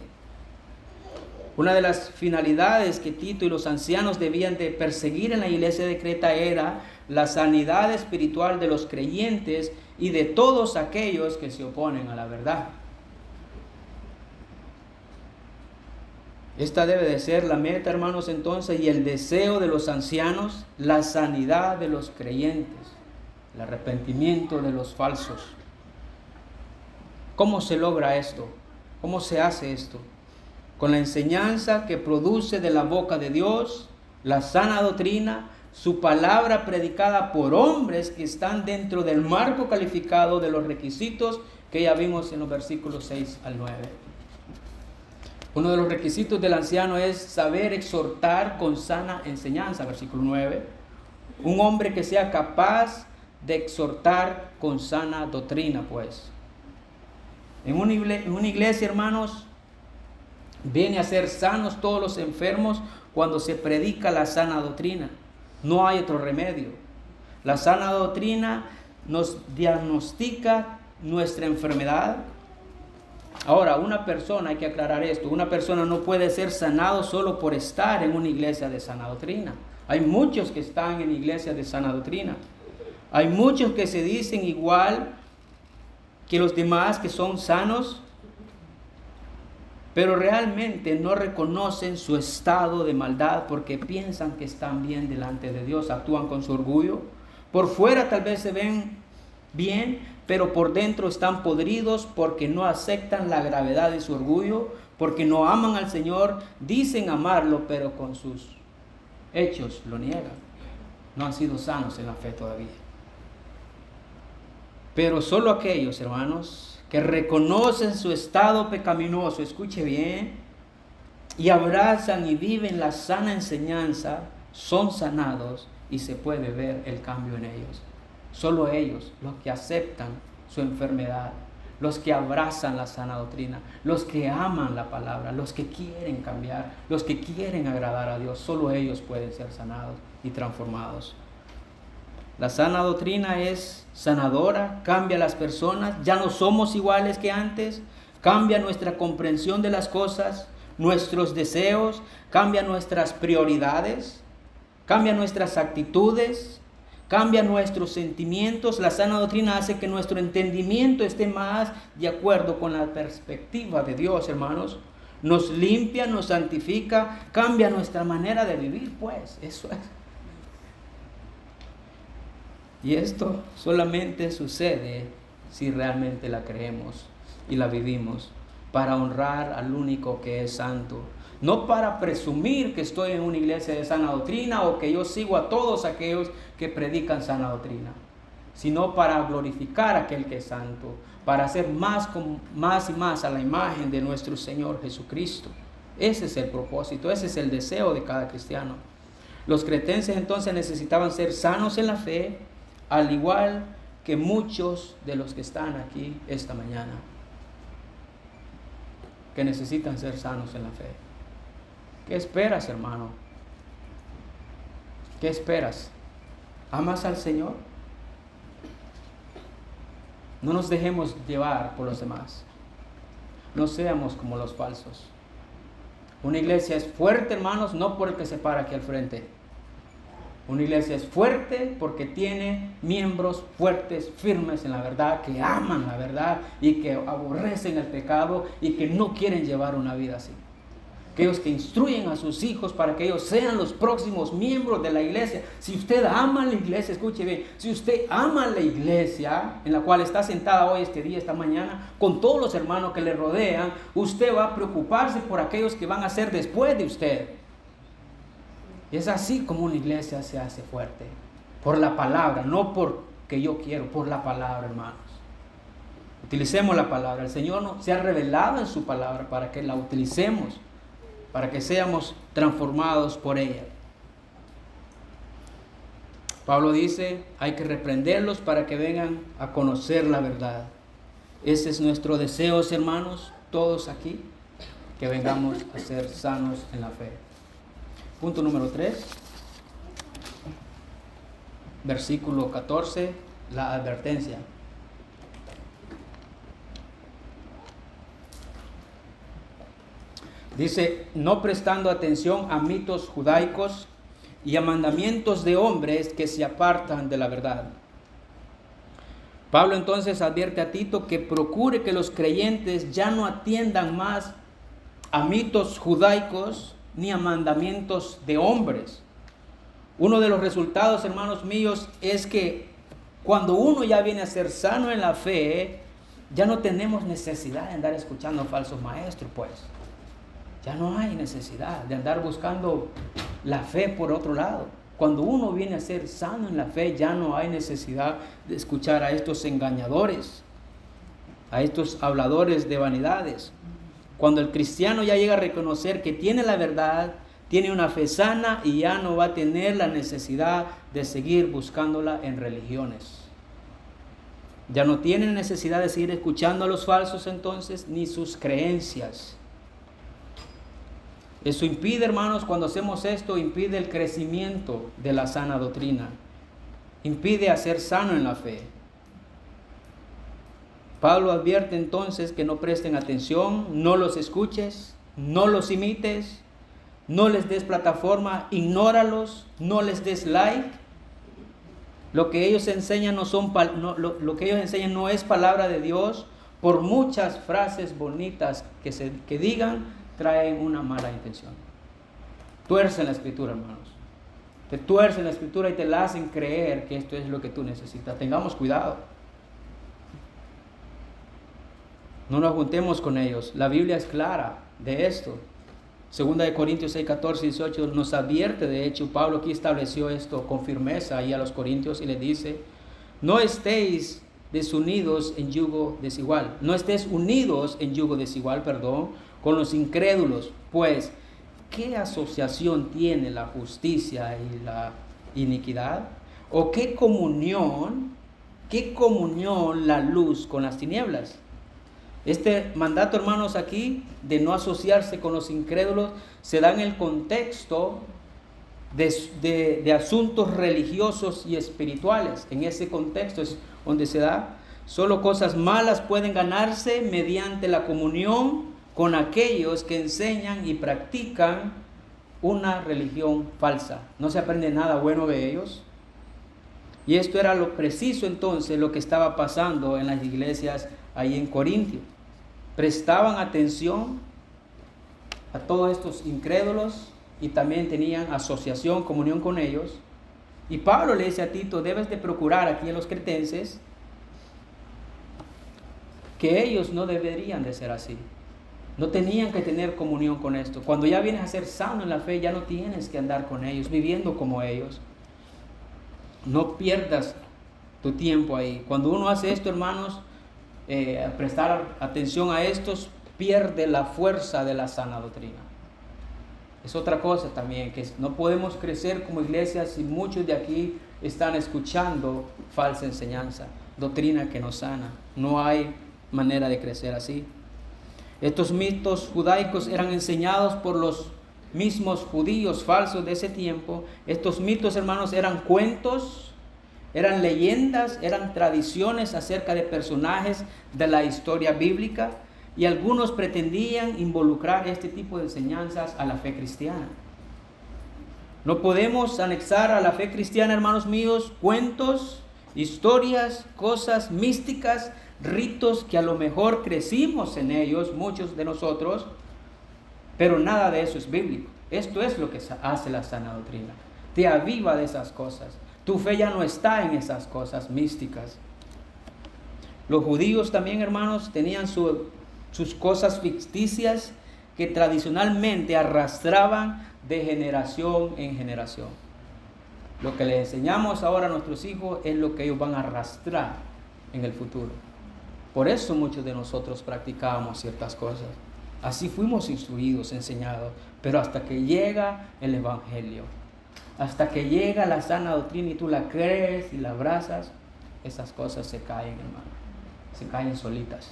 Una de las finalidades que Tito y los ancianos debían de perseguir en la iglesia de Creta era la sanidad espiritual de los creyentes y de todos aquellos que se oponen a la verdad. Esta debe de ser la meta, hermanos, entonces, y el deseo de los ancianos, la sanidad de los creyentes, el arrepentimiento de los falsos. ¿Cómo se logra esto? ¿Cómo se hace esto? Con la enseñanza que produce de la boca de Dios, la sana doctrina, su palabra predicada por hombres que están dentro del marco calificado de los requisitos que ya vimos en los versículos 6 al 9. Uno de los requisitos del anciano es saber exhortar con sana enseñanza, versículo 9. Un hombre que sea capaz de exhortar con sana doctrina, pues. En una iglesia, hermanos, viene a ser sanos todos los enfermos cuando se predica la sana doctrina. No hay otro remedio. La sana doctrina nos diagnostica nuestra enfermedad. Ahora, una persona, hay que aclarar esto, una persona no puede ser sanado solo por estar en una iglesia de sana doctrina. Hay muchos que están en iglesias de sana doctrina. Hay muchos que se dicen igual que los demás, que son sanos, pero realmente no reconocen su estado de maldad porque piensan que están bien delante de Dios, actúan con su orgullo. Por fuera tal vez se ven bien, pero por dentro están podridos porque no aceptan la gravedad de su orgullo, porque no aman al Señor, dicen amarlo, pero con sus hechos lo niegan. No han sido sanos en la fe todavía. Pero solo aquellos, hermanos, que reconocen su estado pecaminoso, escuche bien, y abrazan y viven la sana enseñanza, son sanados y se puede ver el cambio en ellos. Solo ellos, los que aceptan su enfermedad, los que abrazan la sana doctrina, los que aman la palabra, los que quieren cambiar, los que quieren agradar a Dios, solo ellos pueden ser sanados y transformados. La sana doctrina es sanadora, cambia a las personas, ya no somos iguales que antes, cambia nuestra comprensión de las cosas, nuestros deseos, cambia nuestras prioridades, cambia nuestras actitudes, cambia nuestros sentimientos. La sana doctrina hace que nuestro entendimiento esté más de acuerdo con la perspectiva de Dios, hermanos. Nos limpia, nos santifica, cambia nuestra manera de vivir, pues, eso es. Y esto solamente sucede si realmente la creemos y la vivimos para honrar al único que es santo. No para presumir que estoy en una iglesia de sana doctrina o que yo sigo a todos aquellos que predican sana doctrina, sino para glorificar a aquel que es santo, para hacer más y más a la imagen de nuestro Señor Jesucristo. Ese es el propósito, ese es el deseo de cada cristiano. Los cretenses entonces necesitaban ser sanos en la fe, al igual que muchos de los que están aquí esta mañana, que necesitan ser sanos en la fe. ¿Qué esperas, hermano? ¿Qué esperas? ¿Amas al Señor? No nos dejemos llevar por los demás. No seamos como los falsos. Una iglesia es fuerte, hermanos, no por el que se para aquí al frente. Una iglesia es fuerte porque tiene miembros fuertes, firmes en la verdad, que aman la verdad y que aborrecen el pecado y que no quieren llevar una vida así. Aquellos que instruyen a sus hijos para que ellos sean los próximos miembros de la iglesia. Si usted ama la iglesia, escuche bien, si usted ama la iglesia en la cual está sentada hoy, este día, esta mañana, con todos los hermanos que le rodean, usted va a preocuparse por aquellos que van a ser después de usted. Y es así como una iglesia se hace fuerte, por la palabra, no porque yo quiero, por la palabra, hermanos. Utilicemos la palabra. El Señor se ha revelado en su palabra para que la utilicemos, para que seamos transformados por ella. Pablo dice, hay que reprenderlos para que vengan a conocer la verdad. Ese es nuestro deseo, hermanos, todos aquí, que vengamos a ser sanos en la fe. Punto número 3, versículo 14, la advertencia. Dice, no prestando atención a mitos judaicos y a mandamientos de hombres que se apartan de la verdad. Pablo entonces advierte a Tito que procure que los creyentes ya no atiendan más a mitos judaicos ni a mandamientos de hombres. Uno de los resultados, hermanos míos, es que cuando uno ya viene a ser sano en la fe, ya no tenemos necesidad de andar escuchando falsos maestros, pues. Ya no hay necesidad de andar buscando la fe por otro lado. Cuando uno viene a ser sano en la fe, ya no hay necesidad de escuchar a estos engañadores, a estos habladores de vanidades. Cuando el cristiano ya llega a reconocer que tiene la verdad, tiene una fe sana y ya no va a tener la necesidad de seguir buscándola en religiones. Ya no tiene necesidad de seguir escuchando a los falsos entonces, ni sus creencias. Eso impide, hermanos, cuando hacemos esto, impide el crecimiento de la sana doctrina. Impide hacer sano en la fe. Pablo advierte entonces que no presten atención, no los escuches, no los imites, no les des plataforma, ignóralos, no les des like. Lo que ellos enseñan lo que ellos enseñan no es palabra de Dios. Por muchas frases bonitas que digan, traen una mala intención. Tuercen la escritura, hermanos. Te tuercen la escritura y te la hacen creer que esto es lo que tú necesitas. Tengamos cuidado. No nos juntemos con ellos. La Biblia es clara de esto. Segunda de Corintios 6, 14 y 18 nos advierte. De hecho, Pablo aquí estableció esto con firmeza ahí a los corintios y les dice, no estéis desunidos en yugo desigual. No estés unidos en yugo desigual, con los incrédulos, pues, ¿qué asociación tiene la justicia y la iniquidad? ¿O qué comunión la luz con las tinieblas? Este mandato, hermanos, aquí de no asociarse con los incrédulos se da en el contexto de asuntos religiosos y espirituales. En ese contexto es donde se da. Solo cosas malas pueden ganarse mediante la comunión con aquellos que enseñan y practican una religión falsa. No se aprende nada bueno de ellos. Y esto era lo preciso entonces, lo que estaba pasando en las iglesias ahí en Corintio. Prestaban atención a todos estos incrédulos y también tenían asociación, comunión con ellos. Y Pablo le dice a Tito, debes de procurar aquí en los cretenses que ellos no deberían de ser así. No tenían que tener comunión con esto. Cuando ya vienes a ser sano en la fe, ya no tienes que andar con ellos, viviendo como ellos. No pierdas tu tiempo ahí. Cuando uno hace esto, hermanos, prestar atención a estos, pierde la fuerza de la sana doctrina. Es otra cosa también, que no podemos crecer como iglesia si muchos de aquí están escuchando falsa enseñanza, doctrina que no sana. No hay manera de crecer así. Estos mitos judaicos eran enseñados por los mismos judíos falsos de ese tiempo. Estos mitos, hermanos, eran cuentos, eran leyendas, eran tradiciones acerca de personajes de la historia bíblica, y algunos pretendían involucrar este tipo de enseñanzas a la fe cristiana. No podemos anexar a la fe cristiana, hermanos míos, cuentos, historias, cosas místicas, ritos que a lo mejor crecimos en ellos, muchos de nosotros, pero nada de eso es bíblico. Esto es lo que hace la sana doctrina. Te aviva de esas cosas. Tu fe ya no está en esas cosas místicas. Los judíos también, hermanos, tenían sus cosas ficticias que tradicionalmente arrastraban de generación en generación. Lo que les enseñamos ahora a nuestros hijos es lo que ellos van a arrastrar en el futuro. Por eso muchos de nosotros practicábamos ciertas cosas. Así fuimos instruidos, enseñados. Pero hasta que llega el Evangelio, hasta que llega la sana doctrina y tú la crees y la abrazas, esas cosas se caen, hermano. Se caen solitas.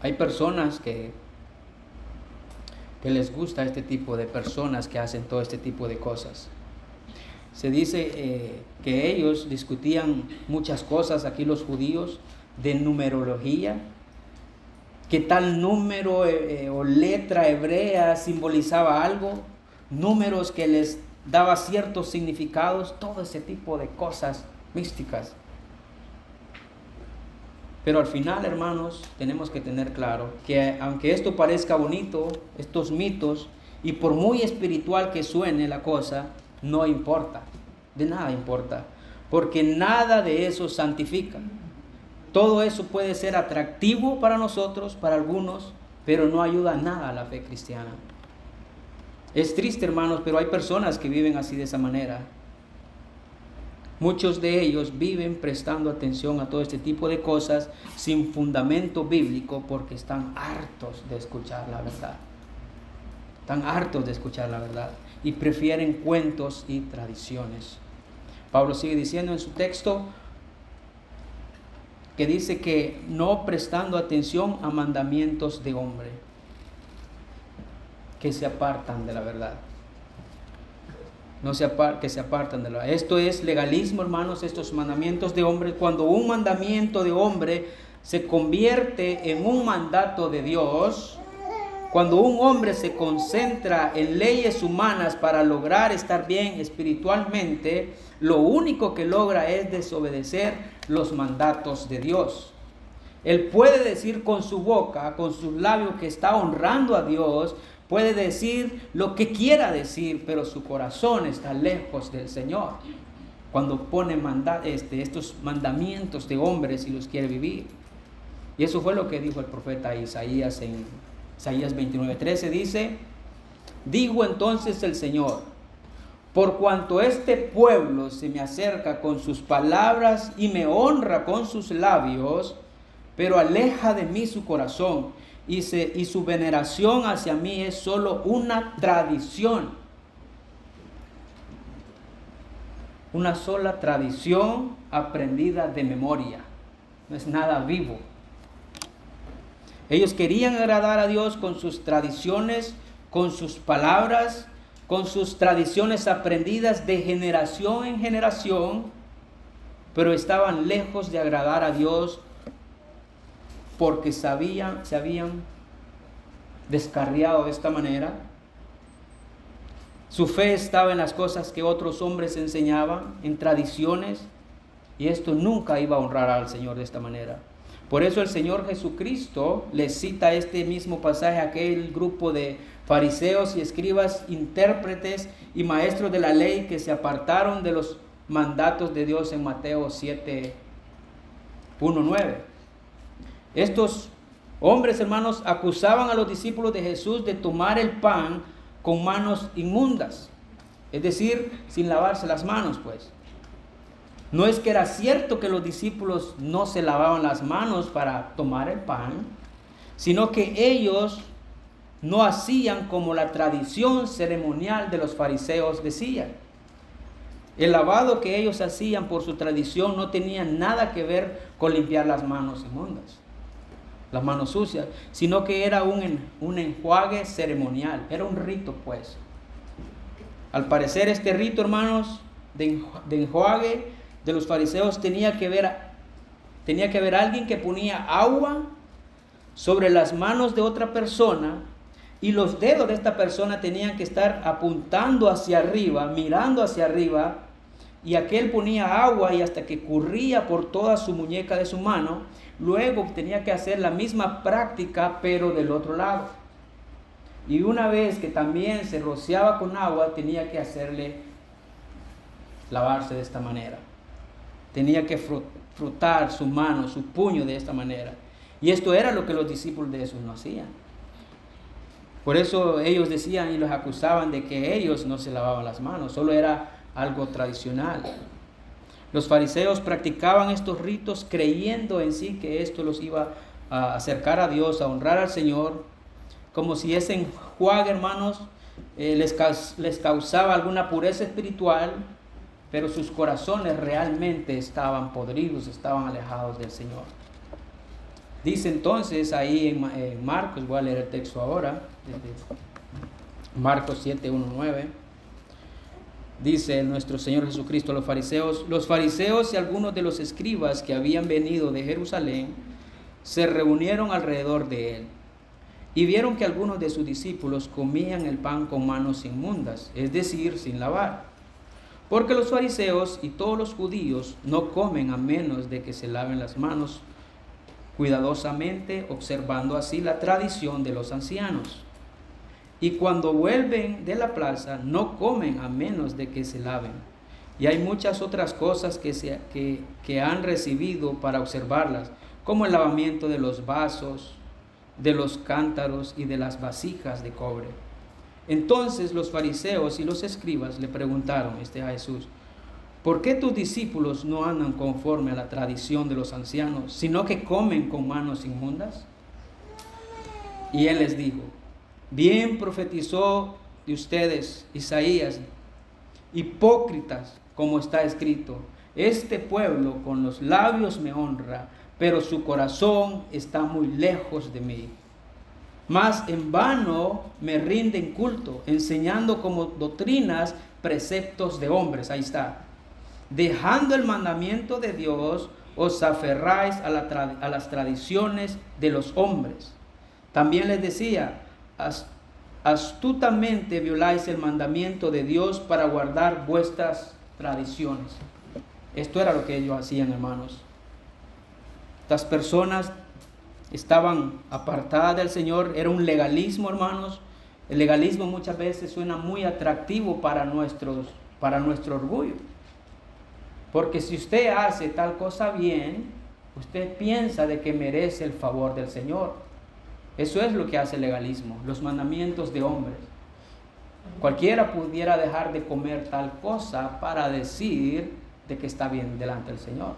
Hay personas que les gusta este tipo de personas que hacen todo este tipo de cosas. Se dice que ellos discutían muchas cosas aquí los judíos de numerología, que tal número o letra hebrea simbolizaba algo, números que les daba ciertos significados, todo ese tipo de cosas místicas. Pero al final, hermanos, tenemos que tener claro que aunque esto parezca bonito, estos mitos, y por muy espiritual que suene la cosa, no importa, de nada importa, porque nada de eso santifica. Todo eso puede ser atractivo para nosotros, para algunos, pero no ayuda nada a la fe cristiana. Es triste, hermanos, pero hay personas que viven así de esa manera. Muchos de ellos viven prestando atención a todo este tipo de cosas sin fundamento bíblico porque están hartos de escuchar la verdad. Están hartos de escuchar la verdad y prefieren cuentos y tradiciones. Pablo sigue diciendo en su texto que dice que no prestando atención a mandamientos de hombre que se apartan de la verdad. Que se apartan de la verdad. Esto es legalismo, hermanos, estos mandamientos de hombre. Cuando un mandamiento de hombre se convierte en un mandato de Dios, cuando un hombre se concentra en leyes humanas para lograr estar bien espiritualmente, lo único que logra es desobedecer los mandatos de Dios. Él puede decir con su boca, con sus labios, que está honrando a Dios, puede decir lo que quiera decir, pero su corazón está lejos del Señor. Cuando pone estos mandamientos de hombres y los quiere vivir. Y eso fue lo que dijo el profeta Isaías en Isaías 29:13. Dice: digo entonces el Señor, por cuanto este pueblo se me acerca con sus palabras y me honra con sus labios, pero aleja de mí su corazón, y su veneración hacia mí es solo una tradición. Una sola tradición aprendida de memoria. No es nada vivo. Ellos querían agradar a Dios con sus tradiciones, con sus palabras, con sus tradiciones aprendidas de generación en generación, pero estaban lejos de agradar a Dios porque se habían descarriado de esta manera. Su fe estaba en las cosas que otros hombres enseñaban, en tradiciones, y esto nunca iba a honrar al Señor de esta manera. Por eso el Señor Jesucristo les cita este mismo pasaje a aquel grupo de fariseos y escribas, intérpretes y maestros de la ley que se apartaron de los mandatos de Dios en Mateo 7:1-9. Estos hombres, hermanos, acusaban a los discípulos de Jesús de tomar el pan con manos inmundas, es decir, sin lavarse las manos, pues. No es que era cierto que los discípulos no se lavaban las manos para tomar el pan, sino que ellos no hacían como la tradición ceremonial de los fariseos decía. El lavado que ellos hacían por su tradición no tenía nada que ver con limpiar las manos inmundas. las manos sucias, sino que era un enjuague ceremonial, era un rito pues. Al parecer este rito, hermanos, de enjuague de los fariseos tenía que ver alguien que ponía agua sobre las manos de otra persona y los dedos de esta persona tenían que estar apuntando hacia arriba, mirando hacia arriba, y aquel ponía agua y hasta que corría por toda su muñeca de su mano. Luego tenía que hacer la misma práctica pero del otro lado. Y una vez que también se rociaba con agua, tenía que lavarse de esta manera. Tenía que frotar su mano, su puño de esta manera. Y esto era lo que los discípulos de Jesús no hacían. Por eso ellos decían y los acusaban de que ellos no se lavaban las manos, solo era algo tradicional. Los fariseos practicaban estos ritos creyendo en sí que esto los iba a acercar a Dios, a honrar al Señor, como si ese enjuague, hermanos, les causaba alguna pureza espiritual, pero sus corazones realmente estaban podridos, estaban alejados del Señor. Dice entonces ahí en Marcos, voy a leer el texto ahora, Marcos 7, 1, 9. Dice nuestro Señor Jesucristo a los fariseos y algunos de los escribas que habían venido de Jerusalén se reunieron alrededor de él y vieron que algunos de sus discípulos comían el pan con manos inmundas, es decir, sin lavar. Porque los fariseos y todos los judíos no comen a menos de que se laven las manos cuidadosamente, observando así la tradición de los ancianos. Y cuando vuelven de la plaza, no comen a menos de que se laven. Y hay muchas otras cosas que han recibido para observarlas, como el lavamiento de los vasos, de los cántaros y de las vasijas de cobre. Entonces los fariseos y los escribas le preguntaron a Jesús: ¿por qué tus discípulos no andan conforme a la tradición de los ancianos, sino que comen con manos inmundas? Y él les dijo: bien profetizó de ustedes Isaías, hipócritas, como está escrito: este pueblo con los labios me honra, pero su corazón está muy lejos de mí. Mas en vano me rinden culto, enseñando como doctrinas preceptos de hombres. Ahí está. Dejando el mandamiento de Dios, os aferráis a las tradiciones de los hombres. También les decía: astutamente violáis el mandamiento de Dios para guardar vuestras tradiciones. Esto era lo que ellos hacían, hermanos. Estas personas estaban apartadas del Señor, era un legalismo, hermanos. El legalismo muchas veces suena muy atractivo para nuestro orgullo. Porque si usted hace tal cosa bien, usted piensa de que merece el favor del Señor. Eso es lo que hace el legalismo, los mandamientos de hombres. Cualquiera pudiera dejar de comer tal cosa para decir de que está bien delante del Señor.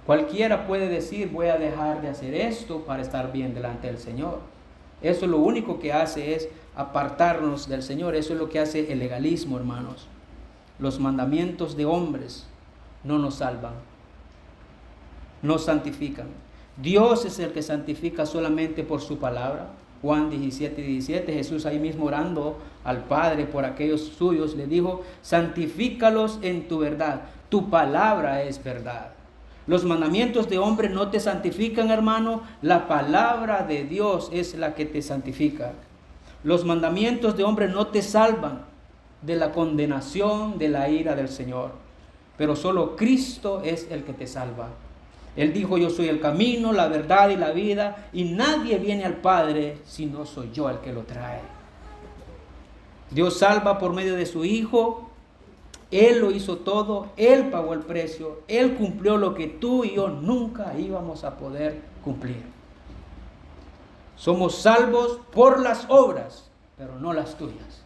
Cualquiera puede decir: voy a dejar de hacer esto para estar bien delante del Señor. Eso lo único que hace es apartarnos del Señor. Eso es lo que hace el legalismo, hermanos. Los mandamientos de hombres no nos salvan, nos santifican. Dios es el que santifica solamente por su palabra. Juan 17:17, Jesús ahí mismo orando al Padre por aquellos suyos, le dijo: santifícalos en tu verdad, tu palabra es verdad. Los mandamientos de hombre no te santifican, hermano, la palabra de Dios es la que te santifica. Los mandamientos de hombre no te salvan de la condenación, de la ira del Señor, pero solo Cristo es el que te salva. Él dijo: yo soy el camino, la verdad y la vida, y nadie viene al Padre si no soy yo el que lo trae. Dios salva por medio de su Hijo. Él lo hizo todo, Él pagó el precio, Él cumplió lo que tú y yo nunca íbamos a poder cumplir. Somos salvos por las obras, pero no las tuyas,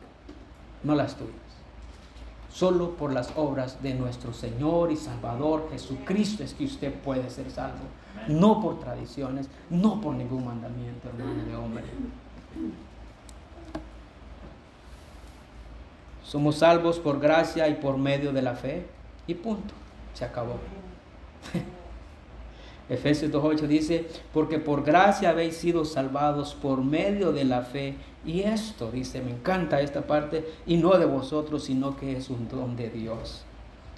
no las tuyas. Solo por las obras de nuestro Señor y Salvador Jesucristo es que usted puede ser salvo. No por tradiciones, no por ningún mandamiento, hermano, de hombre. Somos salvos por gracia y por medio de la fe. Y punto. Se acabó. Efesios 2:8 dice, porque por gracia habéis sido salvados por medio de la fe. Y esto, dice, me encanta esta parte, y no de vosotros, sino que es un don de Dios.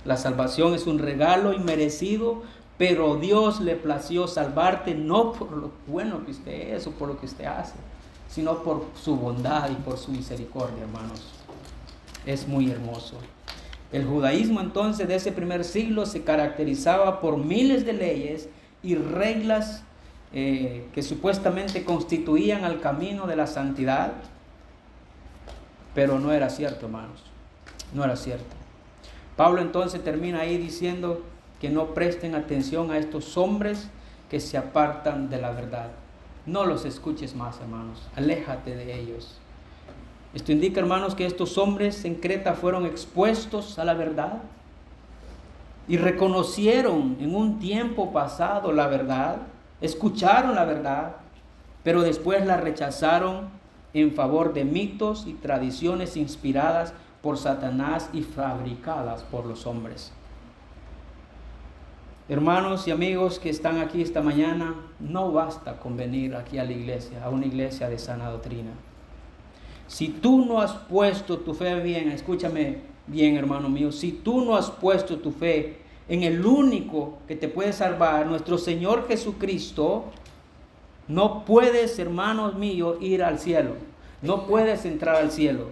La salvación es un regalo inmerecido, pero Dios le plació salvarte no por lo bueno que usted es o por lo que usted hace, sino por su bondad y por su misericordia, hermanos. Es muy hermoso. El judaísmo entonces de ese primer siglo se caracterizaba por miles de leyes y reglas que supuestamente constituían el camino de la santidad, pero no era cierto, hermanos, no era cierto. Pablo entonces termina ahí diciendo que no presten atención a estos hombres que se apartan de la verdad. No los escuches más, hermanos, aléjate de ellos. Esto indica, hermanos, que estos hombres en Creta fueron expuestos a la verdad y reconocieron en un tiempo pasado la verdad, escucharon la verdad, pero después la rechazaron en favor de mitos y tradiciones inspiradas por Satanás y fabricadas por los hombres. Hermanos y amigos que están aquí esta mañana, no basta con venir aquí a la iglesia, a una iglesia de sana doctrina. Si tú no has puesto tu fe bien, escúchame bien, hermano mío, si tú no has puesto tu fe en el único que te puede salvar, nuestro Señor Jesucristo, no puedes, hermanos míos, ir al cielo. No puedes entrar al cielo.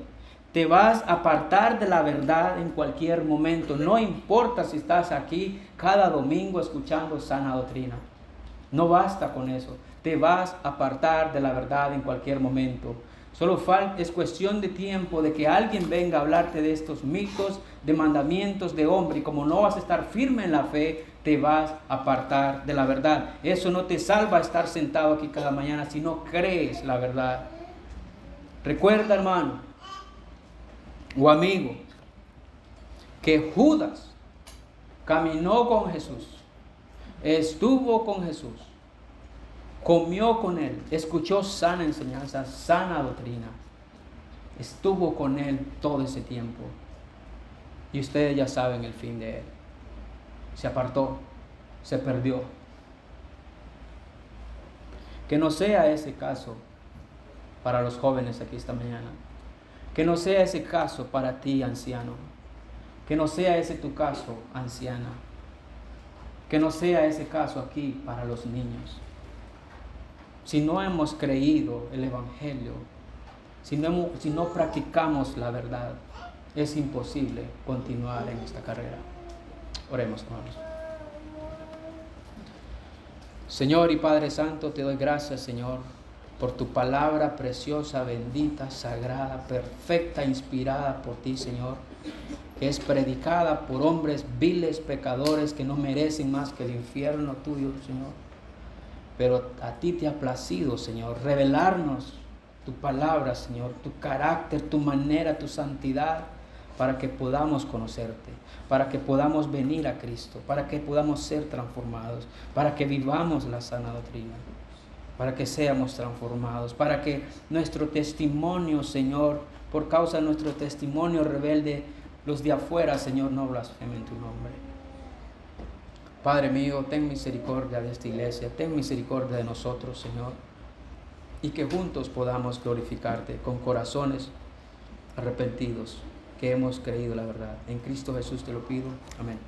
Te vas a apartar de la verdad en cualquier momento. No importa si estás aquí cada domingo escuchando sana doctrina. No basta con eso. Te vas a apartar de la verdad en cualquier momento. Solo es cuestión de tiempo de que alguien venga a hablarte de estos mitos, de mandamientos de hombre. Y como no vas a estar firme en la fe, te vas a apartar de la verdad. Eso no te salva estar sentado aquí cada mañana si no crees la verdad. Recuerda, hermano o amigo, que Judas caminó con Jesús, estuvo con Jesús, comió con él, escuchó sana enseñanza, sana doctrina, estuvo con él todo ese tiempo. Y ustedes ya saben el fin de él. Se apartó, se perdió. Que no sea ese caso para los jóvenes aquí esta mañana. Que no sea ese caso para ti, anciano. Que no sea ese tu caso, anciana. Que no sea ese caso aquí para los niños. Si no hemos creído el Evangelio, si no practicamos la verdad, es imposible continuar en esta carrera. Oremos, hermanos. Señor y Padre Santo, te doy gracias, Señor, por tu palabra preciosa, bendita, sagrada, perfecta, inspirada por ti, Señor, que es predicada por hombres viles, pecadores, que no merecen más que el infierno tuyo, Señor. Pero a ti te ha placido, Señor, revelarnos tu palabra, Señor, tu carácter, tu manera, tu santidad, para que podamos conocerte, para que podamos venir a Cristo, para que podamos ser transformados, para que vivamos la sana doctrina, para que seamos transformados, para que nuestro testimonio, Señor, por causa de nuestro testimonio rebelde, los de afuera, Señor, no blasfemen tu nombre. Padre mío, ten misericordia de esta iglesia, ten misericordia de nosotros, Señor, y que juntos podamos glorificarte con corazones arrepentidos, que hemos creído la verdad. En Cristo Jesús te lo pido. Amén.